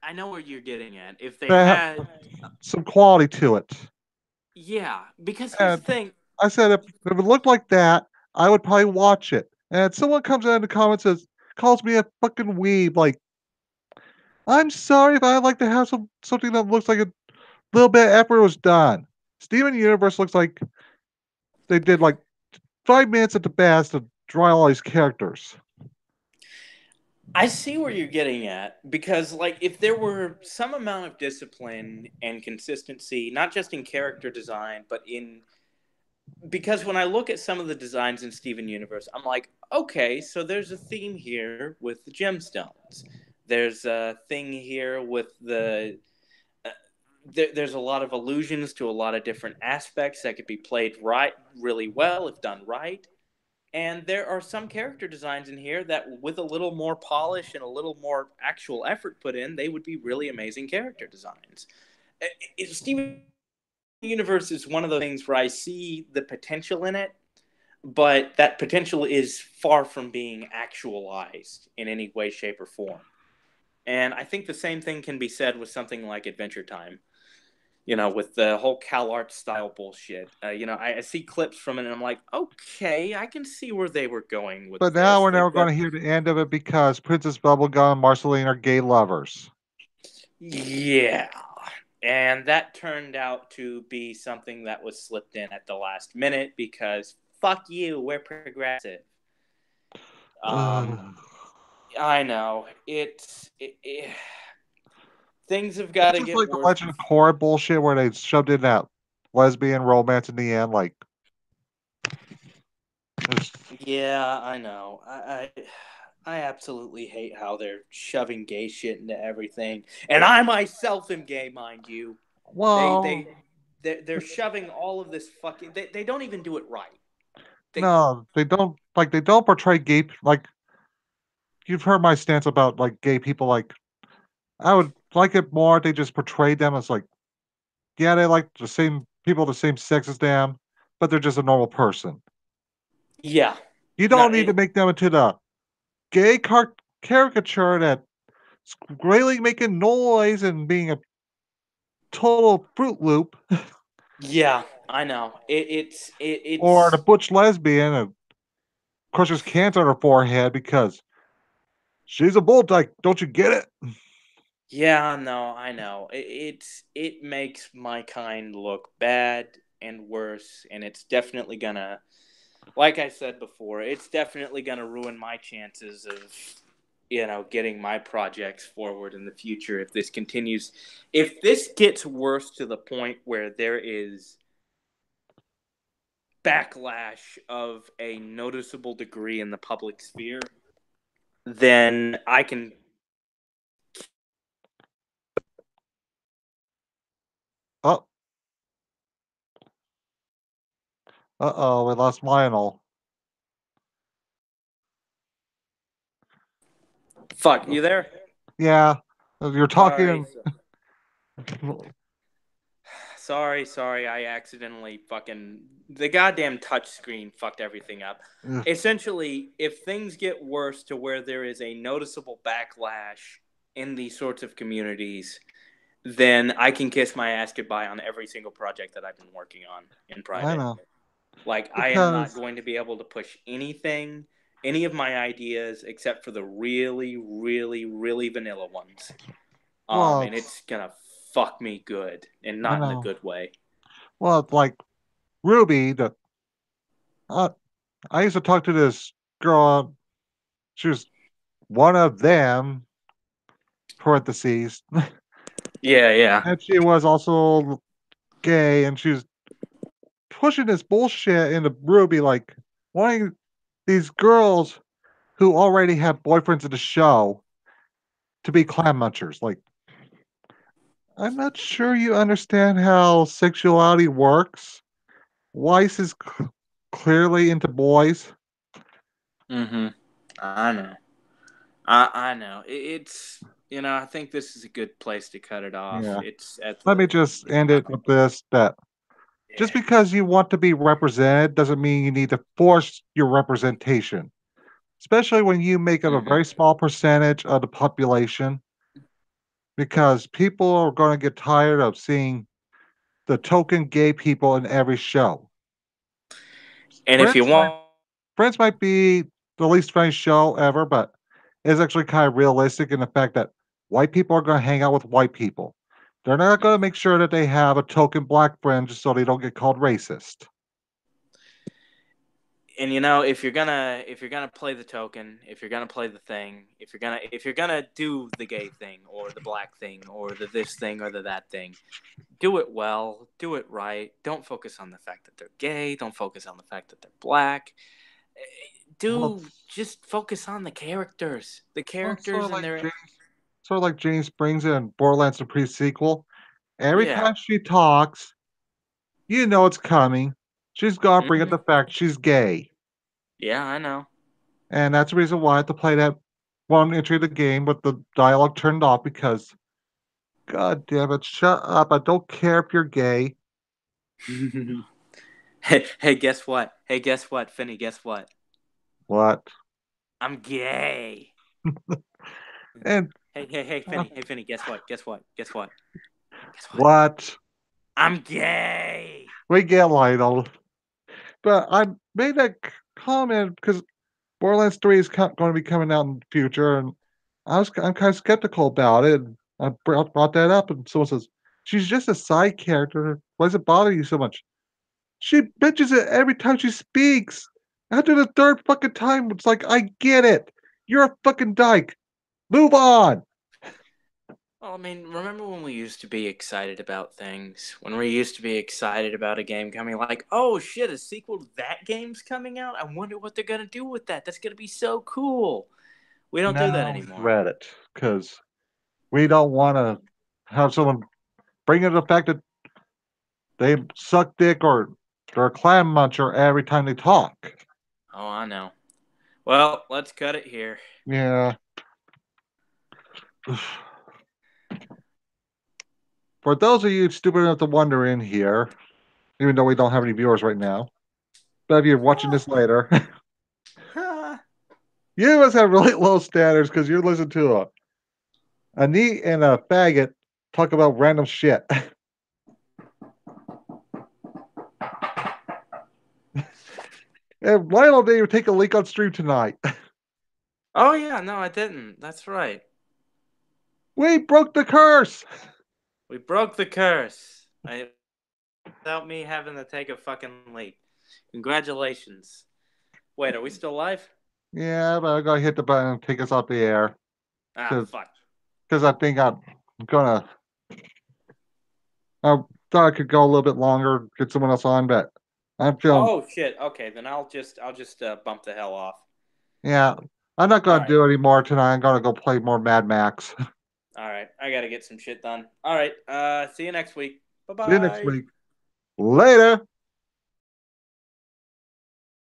I know where you're getting at. If they that have had, some quality to it. yeah, because here's the And thing. I said if it looked like that, I would probably watch it. And someone comes in the comments and says, calls me a fucking weeb. Like, I'm sorry if I like to have something that looks like a little bit of effort was done. Steven Universe looks like they did like 5 minutes at the best to draw all these characters. I see where you're getting at because, like, if there were some amount of discipline and consistency, not just in character design, but in because when I look at some of the designs in Steven Universe, I'm like, okay, so there's a theme here with the gemstones. There's a thing here with uh, there's a lot of allusions to a lot of different aspects that could be played right really well if done right. And there are some character designs in here that, with a little more polish and a little more actual effort put in, they would be really amazing character designs. Steven Universe is one of those things where I see the potential in it, but that potential is far from being actualized in any way, shape, or form. And I think the same thing can be said with something like Adventure Time. With the whole CalArt style bullshit. I see clips from it and I'm like, okay, I can see where they were going with But now this. we're never They've going got, to hear the end of it because Princess Bubblegum and Marceline are gay lovers. yeah. And that turned out to be something that was slipped in at the last minute because fuck you, we're progressive. Um, Ugh. I know things have got It's to just get like the worse. Legend of Korra bullshit where they shoved in that lesbian romance in the end. Like, it's- Yeah, I know. I absolutely hate how they're shoving gay shit into everything. And I myself am gay, mind you. They well, they they're shoving all of this fucking. They don't even do it right. They no, they don't. Like, they don't portray gay. Like, you've heard my stance about like gay people. Like, I would like it more. If they just portrayed them as like, yeah, they like the same people, the same sex as them, but they're just a normal person. yeah. You No. don't need to make them into the gay caricature that's greatly making noise and being a total Fruit Loop, Yeah. I know. or the It's butch lesbian who crushes cans on her forehead because she's a bull dyke. Don't you get it? yeah. No. I know. It makes my kind look bad and worse, and it's definitely gonna. Like I said before, it's definitely gonna ruin my chances of getting my projects forward in the future if this continues. If this gets worse to the point where there is backlash of a noticeable degree in the public sphere, then I can. Oh, uh-oh, we lost Lionel. Fuck, you there? Yeah, you're Sorry. talking. Sorry, I accidentally fucking. The goddamn touchscreen fucked everything up. Ugh, Essentially, if things get worse to where there is a noticeable backlash in these sorts of communities, then I can kiss my ass goodbye on every single project that I've been working on in I private. know. Like, I am not Because, going to be able to push anything, any of my ideas, except for the really, really, really vanilla ones. well, And it's gonna fuck me good, and I not in a know. good way. Well, it's like Ruby, uh, I used to talk to this girl. She was one of them, parentheses, Yeah, yeah. and she was also gay, and she was pushing this bullshit into Ruby, like wanting these girls who already have boyfriends in the show to be clam munchers. Like, I'm not sure you understand how sexuality works. Weiss is clearly into boys. Mm-hmm. I know. I know. It's I think this is a good place to cut it off. Yeah. It's at Let me the just end it with this that just yeah. because you want to be represented doesn't mean you need to force your representation, especially when you make up a Mm-hmm. very small percentage of the population, because people are going to get tired of seeing the token gay people in every show. And if you Friends might, want, Friends might be the least funny show ever, but it's actually kind of realistic in the fact that white people are going to hang out with white people. They're not going to make sure that they have a token black friend just so they don't get called racist. and if you're gonna play the token, if you're gonna play the thing, if you're gonna do the gay thing or the black thing or the this thing or the that thing, do it well, do it right. Don't focus on the fact that they're gay. Don't focus on the fact that they're black. Well, Do just focus on the characters, the well, characters and their sort of like Jane Springs in Borderlands the pre-sequel. Every yeah. time she talks, you know it's coming. She's gonna bring up Hmm. the fact she's gay. Yeah, I know. And that's the reason why I had to play that one entry of the game with the dialogue turned off because God damn it, shut up. I don't care if you're gay. Hey, guess what? Hey, guess what, Finny? Guess what? What? I'm gay. And Hey, uh, Finny. Guess what? Guess what? Guess what? Guess what? what? I'm gay. We get Lionel. But I made that comment because Borderlands 3 is going to be coming out in the future, and I'm kind of skeptical about it. And I brought that up, and someone says, she's just a side character. Why does it bother you so much? She bitches it every time she speaks. After the third fucking time, it's like, I get it. You're a fucking dyke. Move on. Well, I mean, remember when we used to be excited about things? When we used to be excited about a game coming, like, oh shit, a sequel to that game's coming out? I wonder what they're gonna do with that. That's gonna be so cool. We don't do that Now anymore. dread it, because we don't want to have someone bring in the fact that they suck dick or they're a clam muncher every time they talk. Oh, I know. Well, let's cut it here. Yeah. For those of you stupid enough to wonder in here, even though we don't have any viewers right now, but if you're watching this later, you must have really low standards because you're listening to a neat and a faggot talk about random shit. And Lionel didn't even take a leak on stream tonight. Oh yeah, no, I didn't. That's right. We broke the curse. We broke the curse. Without me having to take a fucking leak. Congratulations. Wait, are we still live? Yeah, but I gotta hit the button and take us off the air. Ah, Because fuck. I think I'm gonna. I thought I could go a little bit longer, get someone else on, but I'm feeling. Oh shit. Okay, then I'll just bump the hell off. Yeah, I'm not All gonna right. do any more tonight. I'm gonna go play more Mad Max. All right. I got to get some shit done. All right. See you next week. See you next Bye-bye. week. Later.